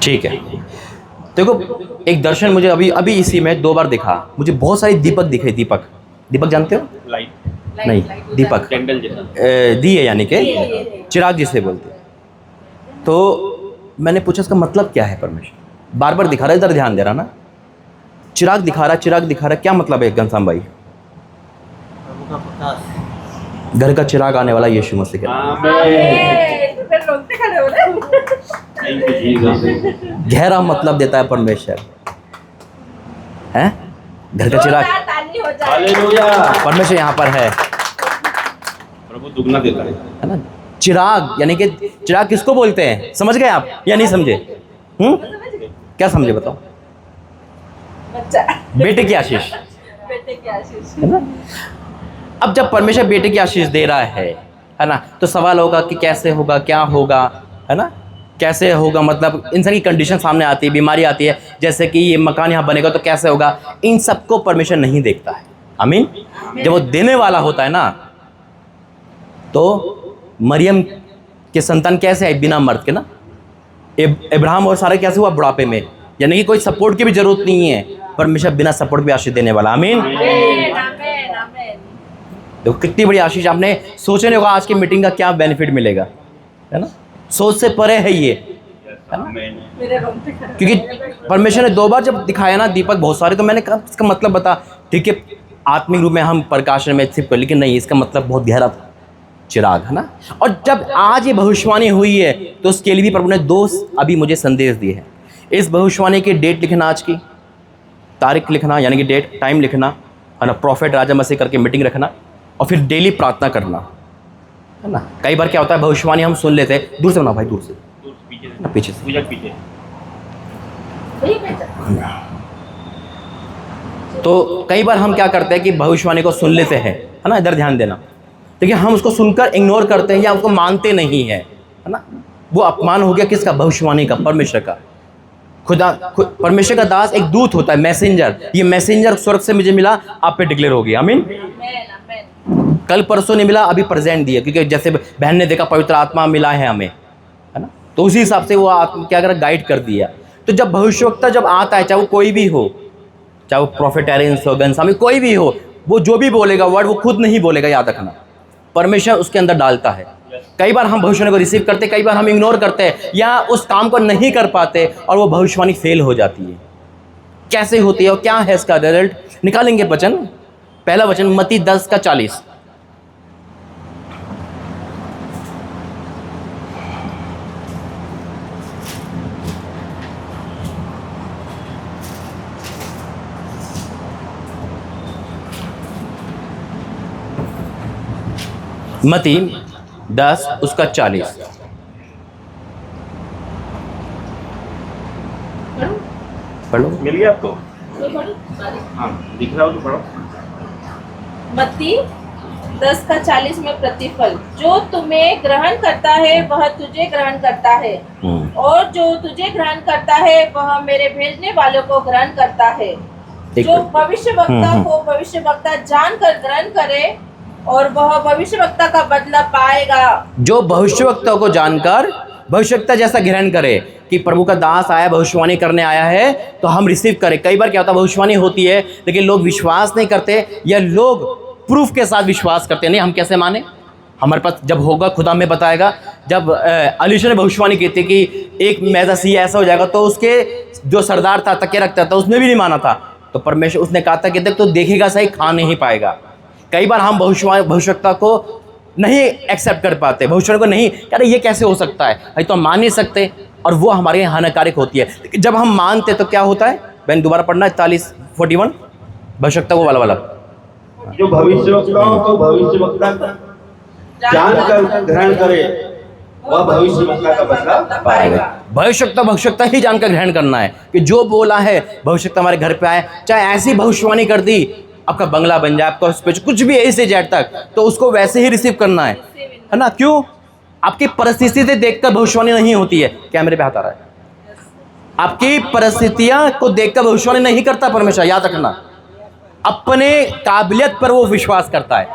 ठीक है। देखो, एक दर्शन मुझे अभी इसी में 2 बार दिखा। मुझे बहुत सारे दीपक दिखे। दीपक जानते हो? लाइट नहीं, दीपक, कैंडल जैसा। दिए यानी कि चिराग जिसे बोलते हैं। तो मैंने पूछा इसका मतलब क्या है? परमेश्वर बार बार दिखा रहा है, इधर ध्यान दे रहा ना। चिराग दिखा रहा, क्या मतलब है घनश्याम भाई? घर का चिराग आने वाला यीशु मसीह के नाम। फिर रोंग पे खड़े हो रहे हैं। Thank you Jesus. गहरा मतलब देता है परमेश्वर, हैं? घर का चिराग, जोरदार ताली हो जाए। हालेलुया। परमेश्वर यहाँ पर है प्रभु दुगना देता है ना। चिराग यानी कि चिराग किसको बोलते हैं? समझ गए आप या नहीं समझे? क्या समझे बताओ? बच्चा, बेटे की आशीष, बेटे की आशीष। है ना। अब जब परमेश्वर बेटे की आशीष दे रहा है ना, तो सवाल होगा कि कैसे होगा, क्या होगा, है ना, कैसे होगा। मतलब इंसान की कंडीशन सामने आती है, बीमारी आती है, जैसे कि ये मकान यहाँ बनेगा तो कैसे होगा। इन सबको परमेश्वर नहीं देखता है। आमीन। जब वो देने वाला होता है ना, तो मरियम के संतान कैसे है बिना मर्द के ना। इब्राहिम और सारे कैसे हुआ बुढ़ापे में, यानी कि कोई सपोर्ट की भी जरूरत नहीं है। परमेश्वर बिना सपोर्ट भी आशीष देने वाला। आमीन। देखो कितनी बड़ी आशीष। आपने सोचे नहीं होगा आज की मीटिंग का क्या बेनिफिट मिलेगा, है ना। सोच से परे है ये, है ना। मेरे रोंग पे खड़े। क्योंकि परमेश्वर ने 2 बार जब दिखाया ना दीपक बहुत सारे, तो मैंने कहा इसका मतलब बता। ठीक है, आत्मिक रूप में हम प्रकाशन में सिर्फ, लेकिन नहीं, इसका मतलब बहुत गहरा था। चिराग, है ना। और जब आज ये भविष्यवाणी हुई है, तो उसके लिए भी प्रभु ने 2 अभी मुझे संदेश दिए हैं। इस भविष्यवाणी की डेट लिखना, आज की तारीख लिखना, यानी कि डेट, टाइम लिखना, है ना। प्रॉफिट राजा मसीह करके मीटिंग रखना, और फिर डेली प्रार्थना करना, है ना। कई बार क्या होता है, भविष्यवाणी हम सुन लेते हैं, दूर से बना भाई, दूर से ना, पीछे से। पूजा पीछे। वही बेटा। तो कई बार हम क्या करते हैं कि भविष्यवाणी को सुन लेते हैं, है ना। इधर ध्यान देना। देखिए, हम उसको सुनकर इग्नोर करते हैं या उसको मानते नहीं है, है ना। वो अपमान हो गया किसका? भविष्यवाणी का, परमेश्वर का। परमेश्वर का दास एक दूत होता है, मैसेंजर। ये मैसेंजर स्वर्ग से मुझे मिला, आप पे डिक्लेयर हो गया। आमीन। कल परसों नहीं मिला, अभी प्रेजेंट दिया, क्योंकि जैसे बहन ने देखा पवित्र आत्मा मिला है हमें, है ना। तो उसी हिसाब से वो आत्मा क्या कर गाइड कर दिया। तो जब भविष्यवक्ता जब आता है, चाहे वो कोई भी हो, चाहे वो प्रॉफिट एरेंस हो, घनश्याम, कोई भी हो, वो जो भी बोलेगा वर्ड वो खुद नहीं बोलेगा, याद रखना। परमेश्वर उसके अंदर डालता है। कई बार हम भविष्यवाणी को रिसीव करते, कई बार हम इग्नोर करते हैं या उस काम को नहीं कर पाते, और वो भविष्यवाणी फेल हो जाती है। कैसे होती है और क्या है इसका रिजल्ट, निकालेंगे वचन। पहला वचन मत्ती 10:40। मत्ती 10:40। पढ़ो। मिल गया आपको? हाँ, दिख रहा हो तो पढ़ो। मत्ती 10:40 में प्रतिफल, जो तुम्हें ग्रहण करता है वह तुझे ग्रहण करता है, और जो तुझे ग्रहण करता है वह मेरे भेजने वालों को ग्रहण करता है। जो भविष्यवक्ता को भविष्यवक्ता जानकर ग्रहण करे और वह भविष्यवक्ता का बदला पाएगा। जो भविष्यवक्ता को जानकर भविष्यवक्ता जैसा ग्रहण करे कि प्रभु का दास आया, भविष्यवाणी करने आया है, तो हम रिसीव करें। कई बार क्या होता है, भविष्यवाणी होती है लेकिन लोग विश्वास नहीं करते, या लोग प्रूफ के साथ विश्वास करते नहीं। हम कैसे माने? हमारे पास जब होगा खुदा हमें बताएगा। जब अलीशा ने भविष्यवाणी की थी कि एक मैदासी ऐसा हो जाएगा, तो उसके जो सरदार था, तकिया रखता था, उसने भी नहीं माना था। तो परमेश्वर उसने कहा था कि देख तो देखेगा सही, खा नहीं पाएगा। कई बार हम भविष्यवक्ता को नहीं एक्सेप्ट कर पाते, भविष्यवाणी को नहीं, यार ये कैसे हो सकता है, भाई तो हम मान नहीं सकते, और वो हमारे यहाँ हानिकारक होती है। लेकिन जब हम मानते तो क्या होता है? बहन दोबारा पढ़ना 41 भविष्यवक्ता को वाला जो भविष्यवक्ताओं को भविष्यवक्ता जानकर ग्रहण करे वह भविष्यवक्ता का बदला पाएगा। भविष्यवक्ता ही जानकर ग्रहण करना है कि जो बोला है भविष्यवक्ता हमारे घर पे आए, चाहे ऐसी भविष्यवाणी कर दी आपका बंगला बन जाए, आपका स्पीच कुछ भी ऐसे जेट तक, तो उसको वैसे ही रिसीव करना है ना? क्यों? आपकी परिस्थिति से देखकर भविष्यवाणी नहीं होती है। कैमरे पे हाथ आ रहा है। आपकी परिस्थितियां को देखकर भविष्यवाणी नहीं करता परमेश्वर, याद रखना। अपने काबिलियत पर वो विश्वास करता है,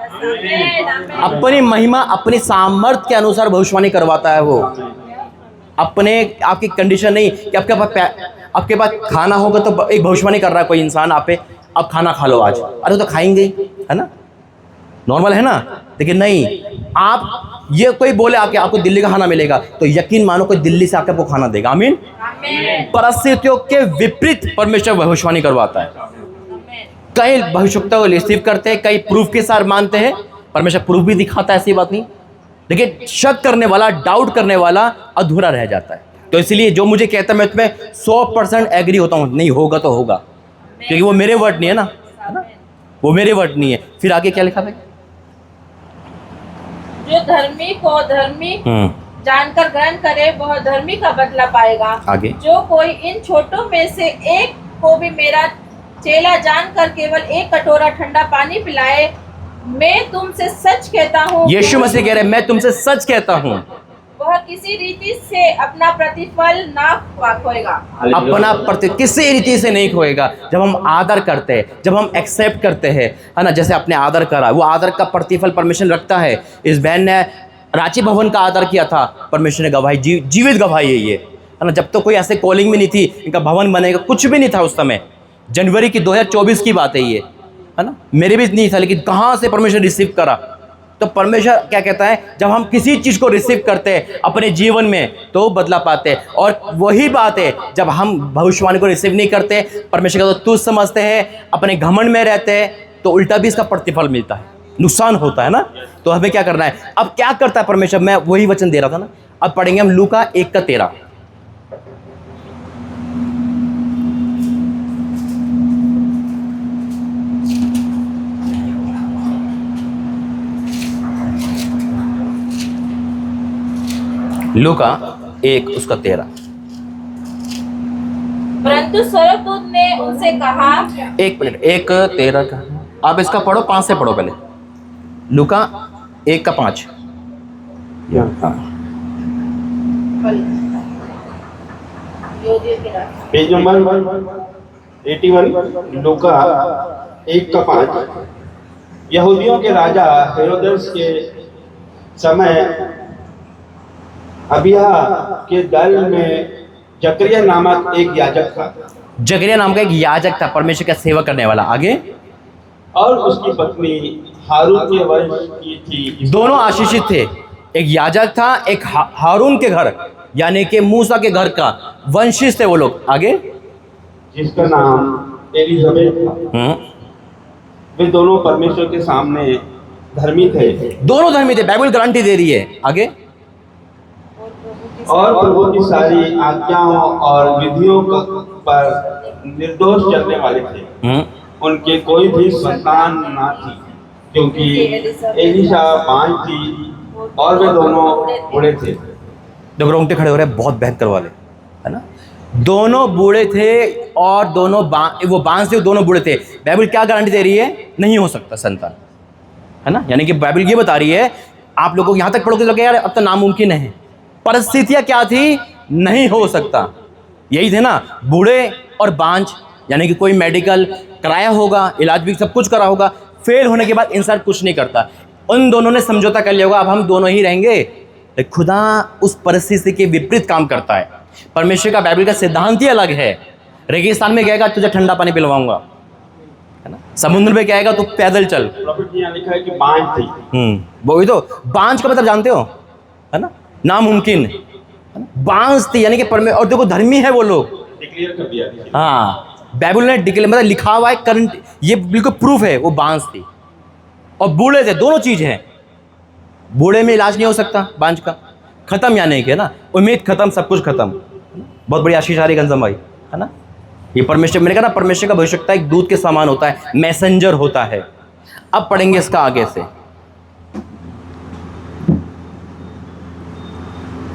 अपनी महिमा, अपनी सामर्थ्य के अनुसार भविष्यवाणी करवाता है वो। अपने आपकी कंडीशन नहीं कि आपके पास खाना होगा तो एक भविष्यवाणी कर रहा है कोई इंसान, आप पे अब खाना खा लो आज, अरे तो खाएंगे, है ना, नॉर्मल है ना। लेकिन नहीं, आप ये कोई बोले आके आपको दिल्ली का खाना मिलेगा, तो यकीन मानो कोई दिल्ली से आके आपको खाना देगा। आमीन। परिस्थितियों के विपरीत परमेश्वर भविष्यवाणी करवाता है। कई भविष्यवक्ता को रिसीव करते हैं, कई प्रूफ के साथ मानते हैं, परमेश्वर प्रूफ भी दिखाता है, ऐसी बात नहीं। लेकिन शक करने वाला, डाउट करने वाला अधूरा रह जाता है। तो इसलिए जो मुझे कहता है मैं उसमें 100% एग्री होता हूँ, नहीं होगा तो होगा, क्योंकि वो मेरे वर्ड नहीं है ना, वो मेरे वर्ड नहीं है। फिर आगे क्या लिखा भाई? जो धर्मी को धर्मी जानकर ग्रहण करे वह धर्मी का बदला पाएगा। आगे, जो कोई इन छोटों में से एक को भी मेरा चेला जानकर केवल एक कटोरा ठंडा पानी पिलाए, मैं तुमसे सच कहता हूँ, यीशु मसीह कह रहे मैं तुमसे सच कहता हूँ, वह किसी रीति से अपना प्रतिफल ना खोएगा। किसी रीति से नहीं खोएगा। जब हम आदर करते हैं, जब हम एक्सेप्ट करते हैं, है ना, जैसे अपने आदर करा, वो आदर का प्रतिफल परमेश्वर रखता है। इस बहन ने रांची भवन का आदर किया था, परमेश्वर ने गवाही, जीवित गवाही है ये, है ना। जब तो कोई ऐसे कॉलिंग भी नहीं थी, इनका भवन बनेगा, कुछ भी नहीं था उस समय। जनवरी की 2024 की बात है ये, है ना, मेरे भी नहीं था, लेकिन कहाँ से परमेश्वर रिसीव करा। तो परमेश्वर क्या कहता है, जब हम किसी चीज़ को रिसीव करते हैं अपने जीवन में तो बदला पाते हैं। और वही बात है जब हम भविष्यवाणी को रिसीव नहीं करते, परमेश्वर का तो तुच्छ समझते हैं, अपने घमंड में रहते हैं, तो उल्टा भी इसका प्रतिफल मिलता है, नुकसान होता है ना। तो हमें क्या करना है? अब क्या करता है परमेश्वर? मैं वही वचन दे रहा था ना, अब पढ़ेंगे हम लूका 1:13। लूका 1:13। परंतु स्वर्गदूत ने उनसे कहा, 1:13 का आप इसका पढ़ो, 5 से पढ़ो पहले। लूका 1:5। पेज नंबर 81, लूका 1:5। यहूदियों के राजा हेरोदेस के समय अबिय्याह के दल में जकरिया नामक एक याजक था। जकरिया नाम का एक याजक था, परमेश्वर का सेवा करने वाला। आगे, और उसकी पत्नी हारून के वंश की थी। दोनों आशीषित थे, एक याजक था, एक हारून के घर यानी कि मूसा के घर का वंशिज थे वो लोग। आगे, जिसका नाम एलिजाबेथ था। वे दोनों परमेश्वर के सामने धर्मी थे। दोनों धर्मी थे, बाइबल गारंटी दे रही है। आगे, और प्रभु की सारी आज्ञाओं और विधियों पर निर्दोष चलने वाले थे। उनके कोई भी संतान ना थी, क्योंकि एलिशा बांझ थी और वे दोनों बूढ़े थे। देखो रोंगटे खड़े हो रहे हैं, बहुत भयंकर वाले, है ना। दोनों बूढ़े थे और दोनों वो बांझ थे, दोनों बूढ़े थे। बाइबल क्या गारंटी दे रही है? नहीं हो सकता संतान, है ना। यानी कि बाइबल ये बता रही है, आप लोगों को यहाँ तक पढ़ोगे तो यार अब तो नामुमकिन है। परिस्थितियाँ क्या थी? नहीं हो सकता, यही थे ना, बूढ़े और बांझ, यानी कि कोई मेडिकल कराया होगा, इलाज भी सब कुछ करा होगा, फेल होने के बाद इंसान कुछ नहीं करता। उन दोनों ने समझौता कर लिया होगा, अब हम दोनों ही रहेंगे। लेकिन खुदा उस परिस्थिति के विपरीत काम करता है। परमेश्वर का बाइबल का सिद्धांत ही अलग है। रेगिस्तान में कहेगा तुझे ठंडा पानी पिलवाऊंगा, है ना। समुद्र में कहेगा तू पैदल चल। प्रॉफिट में यहाँ लिखा है कि बांझ थी। वही तो, बांझ का मतलब जानते हो, है ना, नामुमकिन, है ना? बांझ थी यानी कि और देखो धर्मी है वो लोग, डिक्लेयर कर दिया। हाँ, बाइबल ने डिक्लेयर मतलब लिखा हुआ है, करंट, ये बिल्कुल प्रूफ है, वो बांझ थी और बूढ़े थे, दोनों चीज है। बूढ़े में इलाज नहीं हो सकता, बांझ का खत्म यानी कि, है ना, उम्मीद खत्म, सब कुछ खत्म। बहुत बड़ी आशीष आ रही गंजम भाई, है ना। ये परमेश्वर, मैंने कहा ना, परमेश्वर का भविष्यवक्ता एक दूत के समान होता है, मैसेंजर होता है। अब पढ़ेंगे इसका आगे से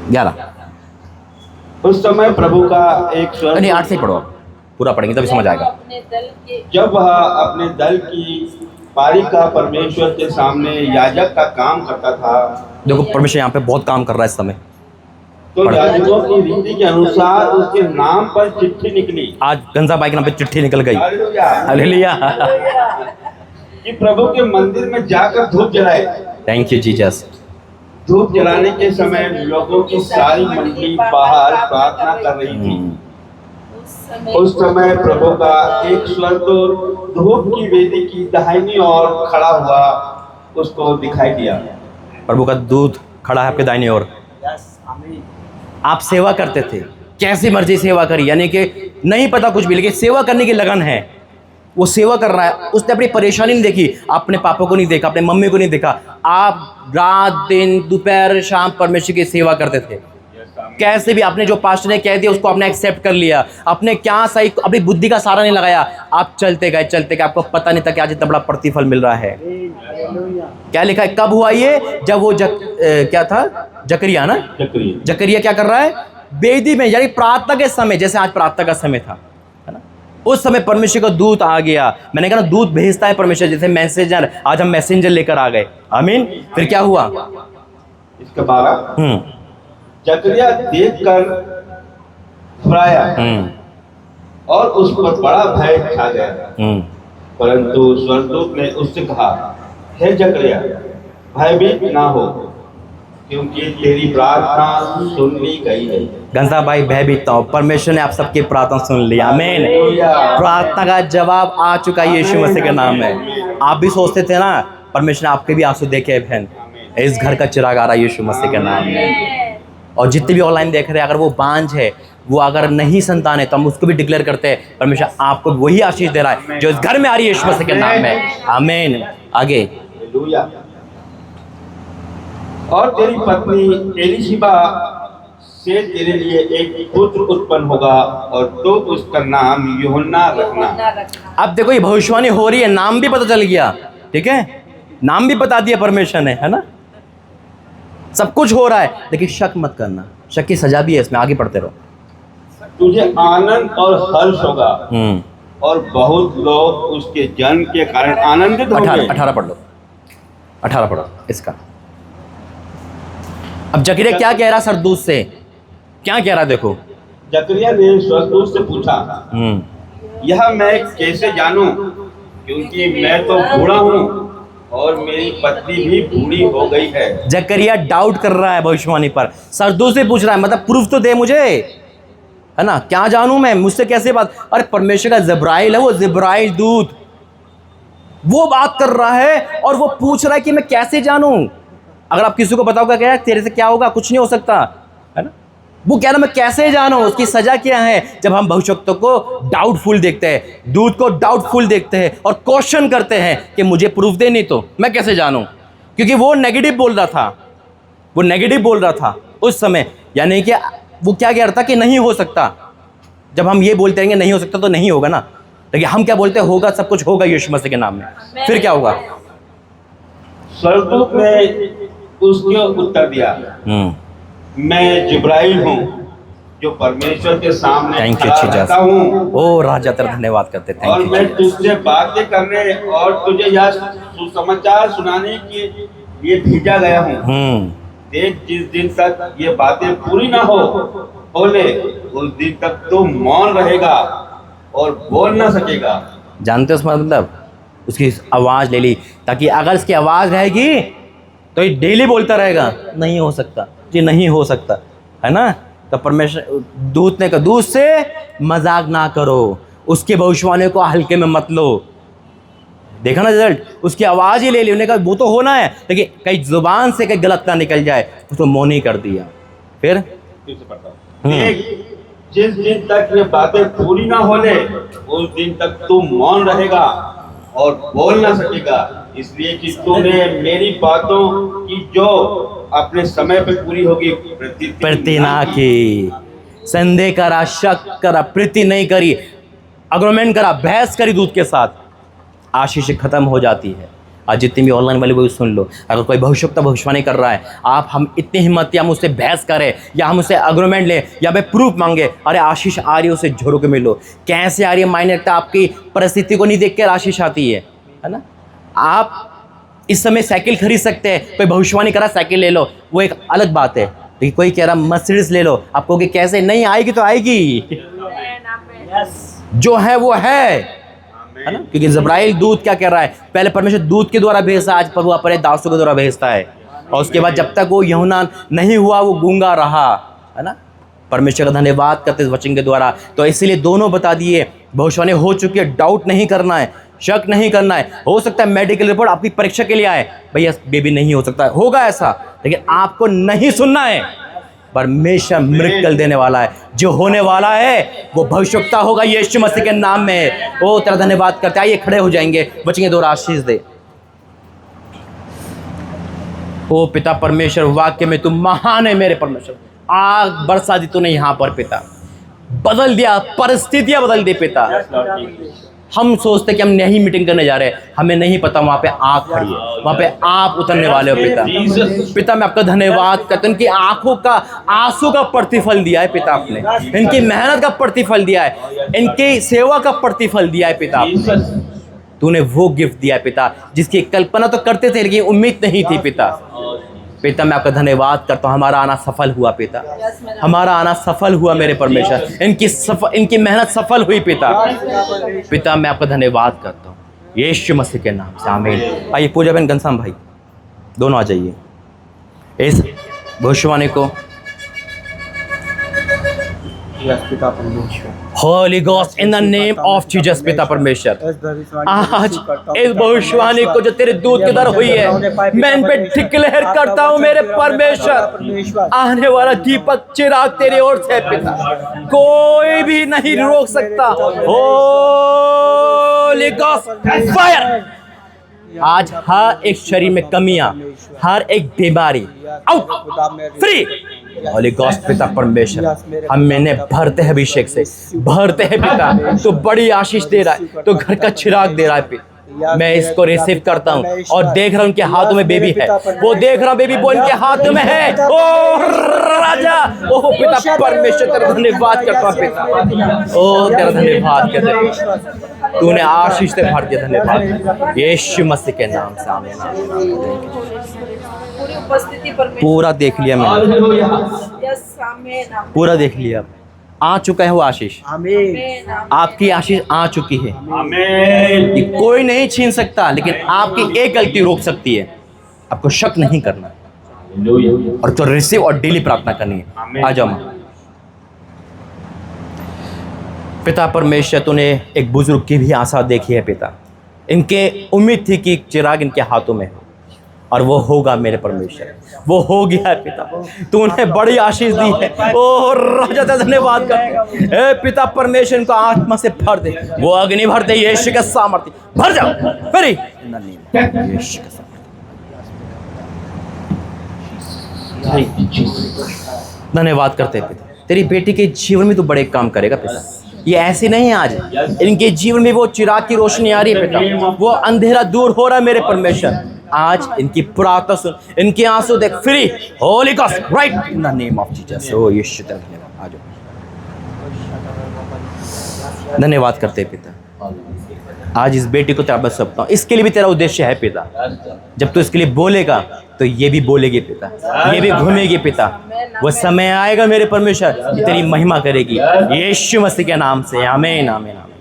11। उस समय प्रभु का एक स्वर, नहीं 8 से ही पढ़ो, पूरा पढ़ेंगे तभी समझ आएगा। जब वह अपने दल की पारी का परमेश्वर के सामने याजक का काम करता था। देखो परमेश्वर यहाँ पे बहुत काम कर रहा है इस समय। तो याजकों की रीति के अनुसार उसके नाम पर चिट्ठी निकली। आज गंजा भाई के नाम पे चिट्ठी निकल गई। हालेलुया। कि प्रभु के मंदिर में जाकर धूप जलाए। Thank you Jesus. धूप जलाने के समय लोगों की सारी मंडली बाहर प्रार्थना कर रही थी। उस समय प्रभु का एक स्वर्गदूत धूप की वेदी की दाहिनी ओर खड़ा हुआ उसको दिखाई दिया। प्रभु का दूत खड़ा है आपके दाहिनी ओर। आप सेवा करते थे, कैसी मर्जी सेवा करी, यानी कि नहीं पता कुछ भी, लेकिन सेवा करने की लगन है। वो सेवा कर रहा है, उसने अपनी परेशानी नहीं देखी, अपने पापा को नहीं देखा, अपने मम्मी को नहीं देखा। आप रात दिन दोपहर शाम परमेश्वर की सेवा करते थे। कैसे भी आपने जो पास्टर ने कह दिया उसको आपने एक्सेप्ट कर लिया। आपने क्या सही, अपनी बुद्धि का सहारा नहीं लगाया, आप चलते गए, आपको पता नहीं था कि आज इतना बड़ा प्रतिफल मिल रहा है। क्या लिखा है, कब हुआ ये, जब वो क्या था, जकरिया ना, जकरिया क्या कर रहा है, वेदी में, यानी प्रार्थना के समय, जैसे आज प्रार्थना का समय था, है ना, उस समय परमेश्वर का दूत आ गया। मैंने कहा ना, दूत भेजता है परमेश्वर, जैसे मैसेंजर, आज हम मैसेंजर लेकर आ गए। आमीन। फिर क्या हुआ, इसके 12 जकरिया देखकर घबराया और उस पर बड़ा भय छा गया। परंतु स्वर्गदूत ने उससे कहा, हे जकरिया, भयभीत ना हो, क्योंकि तेरी प्रार्थना सुन ली गई है। गंजा भाई भयभीत ना हो, परमेश्वर ने आप सबकी प्रार्थना सुन ली। आमीन। प्रार्थना का जवाब आ चुका है यीशु मसीह के नाम में। आप भी सोचते थे ना, परमेश्वर ने आपके भी आंसू देखे बहन, इस घर का चिराग आ रहा है यीशु मसीह के नाम में। और जितने भी ऑनलाइन देख रहे हैं, अगर वो बांझ है, वो अगर नहीं संतान है, तो हम उसको भी डिक्लेयर करते हैं, परमेश्वर आपको वही आशीष दे रहा है जो इस घर में आ रही है यीशु मसीह के नाम में। आमीन। आगे, और तेरी पत्नी एलिशिबा से तेरे लिए एक पुत्र उत्पन्न होगा और तो उसका नाम यूहन्ना रखना। अब देखो ये भविष्यवाणी हो रही है, नाम भी पता चल गया, ठीक है, नाम भी बता दिया परमेश्वर ने, है ना, सब कुछ हो रहा है। लेकिन शक मत करना, शक की सजा भी है इसमें। आगे पढ़ते रहो। तुझे आनंद और हर्ष होगा और बहुत लोग उसके जन्म के कारण आनंदित होंगे। 18 पढ़ लो, 18 पढ़ो इसका। अब जकरिया क्या कह रहा सरदूत से, क्या कह रहा, देखो। जकरिया ने स्वर्गदूत से पूछा, यह मैं कैसे जानूं, क्योंकि मैं तो बूढ़ा हूँ और मेरी पत्नी भी बूढ़ी हो गई है। जकरिया डाउट कर रहा है भविष्यवाणी पर, सरदूत से पूछ रहा है, मतलब प्रूफ तो दे मुझे, है ना, क्या जानूं मैं, मुझसे कैसे बात। अरे परमेश्वर का जिब्राइल है, वो जिब्राइल दूत, वो बात कर रहा है और वो पूछ रहा है कि मैं कैसे जानूं। अगर आप किसी को बताओगे क्या तेरे से क्या होगा, कुछ नहीं हो सकता, है ना। वो कह रहा मैं कैसे जानूं, उसकी सजा क्या है। जब हम भविष्यवक्ता को डाउटफुल देखते हैं, दूत को डाउटफुल देखते हैं और क्वेश्चन करते हैं कि मुझे प्रूफ दे, नहीं तो मैं कैसे जानूं, क्योंकि वो नेगेटिव बोल रहा था, वो नेगेटिव बोल रहा था उस समय, यानी कि वो क्या कह रहा था कि नहीं हो सकता। जब हम ये बोलते रहेंगे नहीं हो सकता तो नहीं होगा ना, लेकिन हम क्या बोलते हैं, होगा, सब कुछ होगा यीशु मसीह के नाम में। फिर क्या होगा, स्वर्गदूत ने उसके उत्तर दिया, मैं जिब्राइल हूँ जो परमेश्वर के सामने खड़ा रहता हूँ। ओ राजा तेरा धन्यवाद करते हैं, और मैं तुझसे बातें करने और तुझे यह सुसमाचार सुनाने के लिए भेजा गया हूँ। देख, जिस दिन तक ये बातें पूरी ना हो बोले, उस दिन तक तो मौन रहेगा और बोल ना सकेगा। जानते हो उसका मतलब, उसकी आवाज़ ले ली, ताकि अगर इसकी आवाज़ रहेगी तो ये डेली बोलता रहेगा नहीं हो सकता जी, नहीं हो सकता, है ना। तो परमेश्वर दूत ने कहा दूत से मजाक ना करो, उसके भविष्यवाणी को हल्के में मत लो। देखा ना रिजल्ट, उसकी आवाज़ ही ले ली। उन्होंने कहा वो तो होना है, लेकिन कहीं जुबान से कहीं गलत ना निकल जाए, उसको मौन ही कर दिया। फिर देख, जिस दिन तक ये बातें पूरी ना हो ले उस दिन तक तू मौन रहेगा और बोल ना सकेगा, इसलिए कि तूने मेरी बातों की जो अपने समय पे पूरी होगी प्रति ना की। संदेह करा, शक करा, प्रीति नहीं करी, अग्रोमेंट करा, बहस करी दूध के साथ, आशीष खत्म हो जाती है। आज जितनी भी ऑनलाइन वाले वो सुन लो, अगर कोई भविष्यवाणी कर रहा है, आप हम इतनी हिम्मत या हम उससे बहस करें या हम उससे अग्रीमेंट लें या भाई प्रूफ मांगे, अरे आशीष आ रही है उसे झोरों के मिलो। कैसे आ रही है मायने रखता, आपकी परिस्थिति को नहीं देख कर आशीष आती है ना। आप इस समय साइकिल खरीद सकते हैं, कोई भविष्यवाणी करा साइकिल ले लो, वो एक अलग बात है। लेकिन कोई कह रहा मर्सिडीज ले लो, आप कहोगे कैसे, नहीं आएगी तो आएगी, जो है वो है ना। क्योंकि जब्राइल दूत क्या कह रहा है, पहले परमेश्वर दूत के द्वारा भेजता, आज प्रभु अपने दासों के द्वारा भेजता है। और उसके बाद जब तक वो यूहन्ना नहीं हुआ वो गूंगा रहा, है ना। परमेश्वर का धन्यवाद करते इस वचन के द्वारा। तो इसीलिए दोनों बता दिए, भविष्यवाणी हो चुकी है, डाउट नहीं करना है, शक नहीं करना है। हो सकता है मेडिकल रिपोर्ट आपकी परीक्षा के लिए आए, भैया बेबी नहीं हो सकता, होगा ऐसा, लेकिन आपको नहीं सुनना है। परमेश्वर मिरेकल देने वाला है, जो होने वाला है वो भविष्यवक्ता होगा यीशु मसीह के नाम में। ओ तेरा धन्यवाद करते, आइए खड़े हो जाएंगे, बचेंगे दो आशीष दे। ओ पिता परमेश्वर, वाक्य में तुम महान है मेरे परमेश्वर। आग बरसा दी तूने यहाँ पर पिता, बदल दिया, परिस्थितियां बदल दी पिता। हम सोचते कि हम नहीं मीटिंग करने जा रहे हैं, हमें नहीं पता वहाँ पे आग खड़ी है, वहाँ पे आप उतरने वाले हो पिता। पिता मैं आपका धन्यवाद करता हूँ, इनकी आंखों का आंसू का प्रतिफल दिया है पिता आपने, इनकी मेहनत का प्रतिफल दिया है, इनकी सेवा का प्रतिफल दिया है पिता आपने। तूने वो गिफ्ट दिया है पिता जिसकी कल्पना तो करते थे लेकिन उम्मीद नहीं थी पिता। पिता मैं आपका धन्यवाद करता हूँ, हमारा आना सफल हुआ पिता, हमारा आना सफल हुआ मेरे परमेश्वर, इनकी मेहनत सफल हुई पिता। पिता मैं आपका धन्यवाद करता हूँ यीशु मसीह के नाम से, आमीन। आइए पूजा बहन घनश्याम भाई दोनों आ जाइए, इस भविष्यवाणी को Holi ghost in the name of Jesus पिता परमेश्वर, आज इस भविष्यवाणी को जो तेरे दूत के द्वारा हुई है, मैं इन पे डिक्लेयर करता हूँ मेरे परमेश्वर, आने वाला दीपक चिराग तेरी ओर से पिता, कोई भी नहीं रोक सकता। होली गॉस्ट फायर, आज हर एक शरीर में कमियां, हर एक बीमारी आउट, फ्री। होली गॉस्ट पिता परमेश्वर, हम मैंने भरते हैं अभिषेक से, भरते हैं पिता, तो बड़ी आशीष दे रहा है, तो घर का चिराग दे रहा है पिता। मैं इसको रिसीव करता हूँ और देख रहा हूँ उनके हाथों में बेबी है, वो देख रहा हूँ बेबी वो उनके हाथों में है। ओ राजा, ओ पिता परमेश्वर तेरा धन्यवाद करता हूँ पिता, ओ तेरा धन्यवाद करते, तूने आशीष से भर दिया, धन्यवाद यीशु मसीह के नाम से, आमीन। पूरी उपस्थिति पर पूरा देख लिया मैंने, यस आमीन, पूरा देख लिया, आ चुका है वो आशीष, आमीन, आपकी आशीष आ चुकी है, आमीन। ये कोई नहीं छीन सकता, लेकिन आपकी एक गलती रोक सकती है। आपको शक नहीं करना और तो रिसीव और डेली प्रार्थना करनी है। आ जाओ मां। पिता परमेश्वर, तूने एक बुजुर्ग की भी आशा देखी है पिता, इनके उम्मीद थी कि चिराग इनके हाथों में है और वो होगा मेरे परमेश्वर, वो हो गया है पिता, तूने बड़ी आशीष दी है। ओ राजा तेरा धन्यवाद करते हैं, पिता परमेश्वर इनको आत्मा से भर दे, वो अग्नि भर दे यीशु का सामर्थ्य, भर जाओ फिर यीशु का सामर्थ्य। धन्यवाद करते हैं पिता, तेरी बेटी के जीवन में तो बड़े काम करेगा पिता। ये ऐसे नहीं है, आज इनके जीवन में वो चिराग की रोशनी आ रही है पिता, वो अंधेरा दूर हो रहा है मेरे परमेश्वर। आज इनकी प्रार्थना सुन, इनके आंसू देख, free holy ghost right in the name of Jesus. ओ यीशु तेरा धन्यवाद। आ जाओ, धन्यवाद करते हैं पिता, आज इस बेटी को तेरा बस सकता हूँ, इसके लिए भी तेरा उद्देश्य है पिता। जब तू इसके लिए बोलेगा तो ये भी बोलेगी पिता, ये भी घूमेगी पिता, वो समय आएगा मेरे परमेश्वर तेरी महिमा करेगी यीशु मसीह के नाम से, आमीन आमीन आमीन।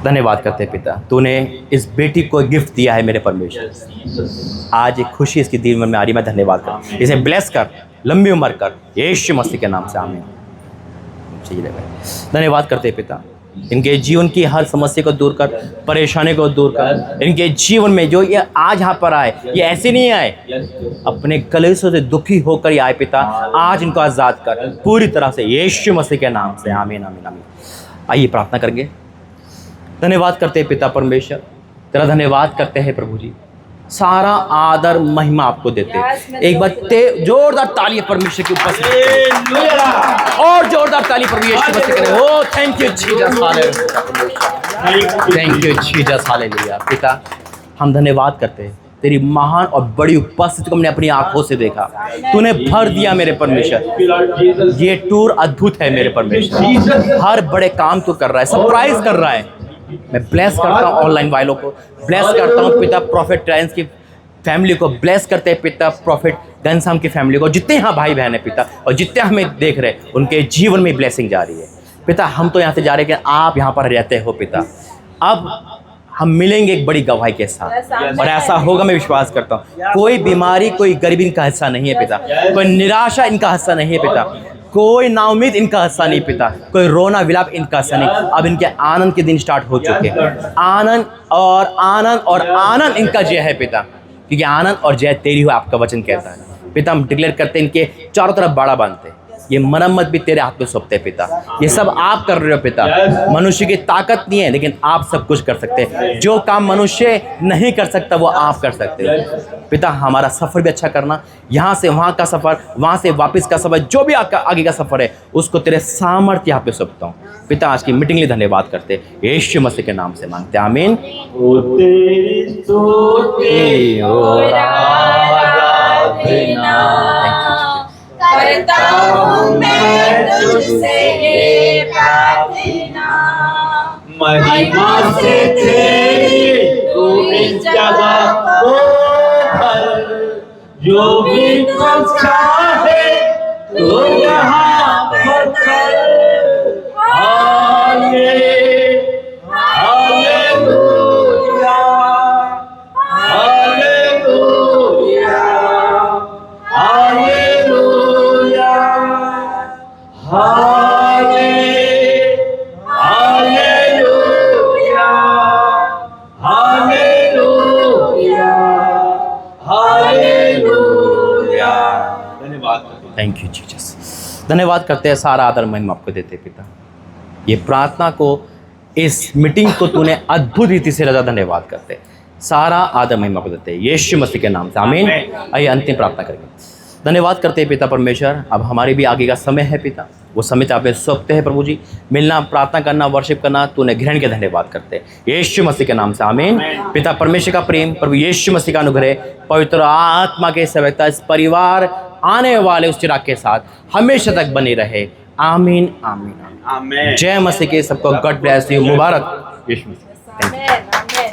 धन्यवाद करते हैं पिता, तूने इस बेटी को गिफ्ट दिया है मेरे परमेश्वर। आज एक खुशी इसकी दिल में आ रही, मैं धन्यवाद कर, इसे ब्लेस कर, लंबी उम्र कर, यीशु मसीह के नाम से आमीन। धन्यवाद करते हैं पिता, इनके जीवन की हर समस्या को दूर कर, परेशानी को दूर कर। इनके जीवन में जो ये आज यहाँ पर आए, ये ऐसे नहीं आए, अपने कलेशों से दुखी होकर ही आए पिता। आज इनको आज़ाद कर पूरी तरह से, यीशु मसीह के नाम से आमीन आमीन आमीन। आइए प्रार्थना करेंगे। धन्यवाद करते हैं पिता परमेश्वर, तेरा धन्यवाद करते हैं प्रभु जी, सारा आदर महिमा आपको देते हैं। एक बार जोरदार ताली परमेश्वर की उपस्थिति, और जोरदार ताली परमेश्वर की करें। ओ thank you Jesus, hallelujah, thank you Jesus, hallelujah. पिता हम धन्यवाद करते हैं, तेरी महान और बड़ी उपस्थिति को हमने अपनी आंखों से देखा, तूने भर दिया मेरे परमेश्वर। ये टूर अद्भुत है मेरे परमेश्वर, हर बड़े काम तू कर रहा है, सरप्राइज कर रहा है। मैं ब्लेस करता हूँ ऑनलाइन वालों को, ब्लेस करता हूँ पिता प्रॉफिट ट्रायंस की फैमिली को, ब्लेस करते हैं पिता प्रॉफिट घनश्याम की फैमिली को, जितने यहाँ भाई बहन है पिता, और जितने हमें देख रहे हैं उनके जीवन में ब्लेसिंग जा रही है पिता। हम तो यहाँ से जा रहे हैं कि आप यहाँ पर रहते हो पिता, अब हम मिलेंगे एक बड़ी गवाही के साथ, और ऐसा होगा मैं विश्वास करता हूँ। कोई बीमारी, कोई गरीबी इनका हिस्सा नहीं है पिता, कोई निराशा इनका हिस्सा नहीं है पिता, कोई नाउमीद इनका हिस्सा नहीं पिता, कोई रोना विलाप इनका हिस्सा नहीं। अब इनके आनंद के दिन स्टार्ट हो चुके हैं, आनंद और आनंद और आनंद इनका जय है पिता, क्योंकि आनंद और जय तेरी हो, आपका वचन कहता है पिता। हम डिक्लेयर करते हैं, इनके चारों तरफ बाड़ा बांधते हैं, ये मरम्मत भी तेरे हाथ में सौंपते हैं पिता। ये सब आप कर रहे हो पिता, मनुष्य की ताकत नहीं है, लेकिन आप सब कुछ कर सकते हैं। जो काम मनुष्य नहीं कर सकता वो आप कर सकते हो पिता। हमारा सफ़र भी अच्छा करना, यहाँ से वहाँ का सफ़र, वहाँ से वापस का सफ़र, जो भी आपका आगे का सफ़र है उसको तेरे सामर्थ्य यहाँ पे सौंपता हूँ पिता। आज की मीटिंग लिए धन्यवाद करते, यीशु मसीह के नाम से मांगते, आमीन। करता हूँ मैं तुझसे ये प्रार्थना, महिमा से तेरी तू इस जगह को भर, जो भी तू चाहे तू यहाँ पर कर। Hallelujah, hallelujah, hallelujah, hallelujah, hallelujah, hallelujah. धन्यवाद, थैंक यू जीसस। धन्यवाद करते हैं, सारा आदर महिमा आपको देते पिता। ये प्रार्थना को, इस मीटिंग को तूने अद्भुत रीति से रजा, धन्यवाद करते, सारा आदर महिमा को देते हैं यीशु मसीह के नाम से, आमीन। आइए अंतिम प्रार्थना करेंगे। धन्यवाद करते हैं पिता परमेश्वर, अब हमारे भी आगे का समय है पिता, वो समय आप सौंपते हैं प्रभु जी। मिलना, प्रार्थना करना, वर्शिप करना, तूने ग्रहण के धन्यवाद करते हैं यीशु मसीह के नाम से, आमीन। पिता परमेश्वर का प्रेम, प्रभु यीशु मसीह का अनुग्रह, पवित्र आत्मा के सेवकता इस परिवार आने वाले उस चिराग के साथ हमेशा तक बनी रहे, आमीन आमीन आमीन। जय मसीह के, सबको गॉड ब्लेस यू, मुबारक यीशु मसीह। आमीन, आमीन।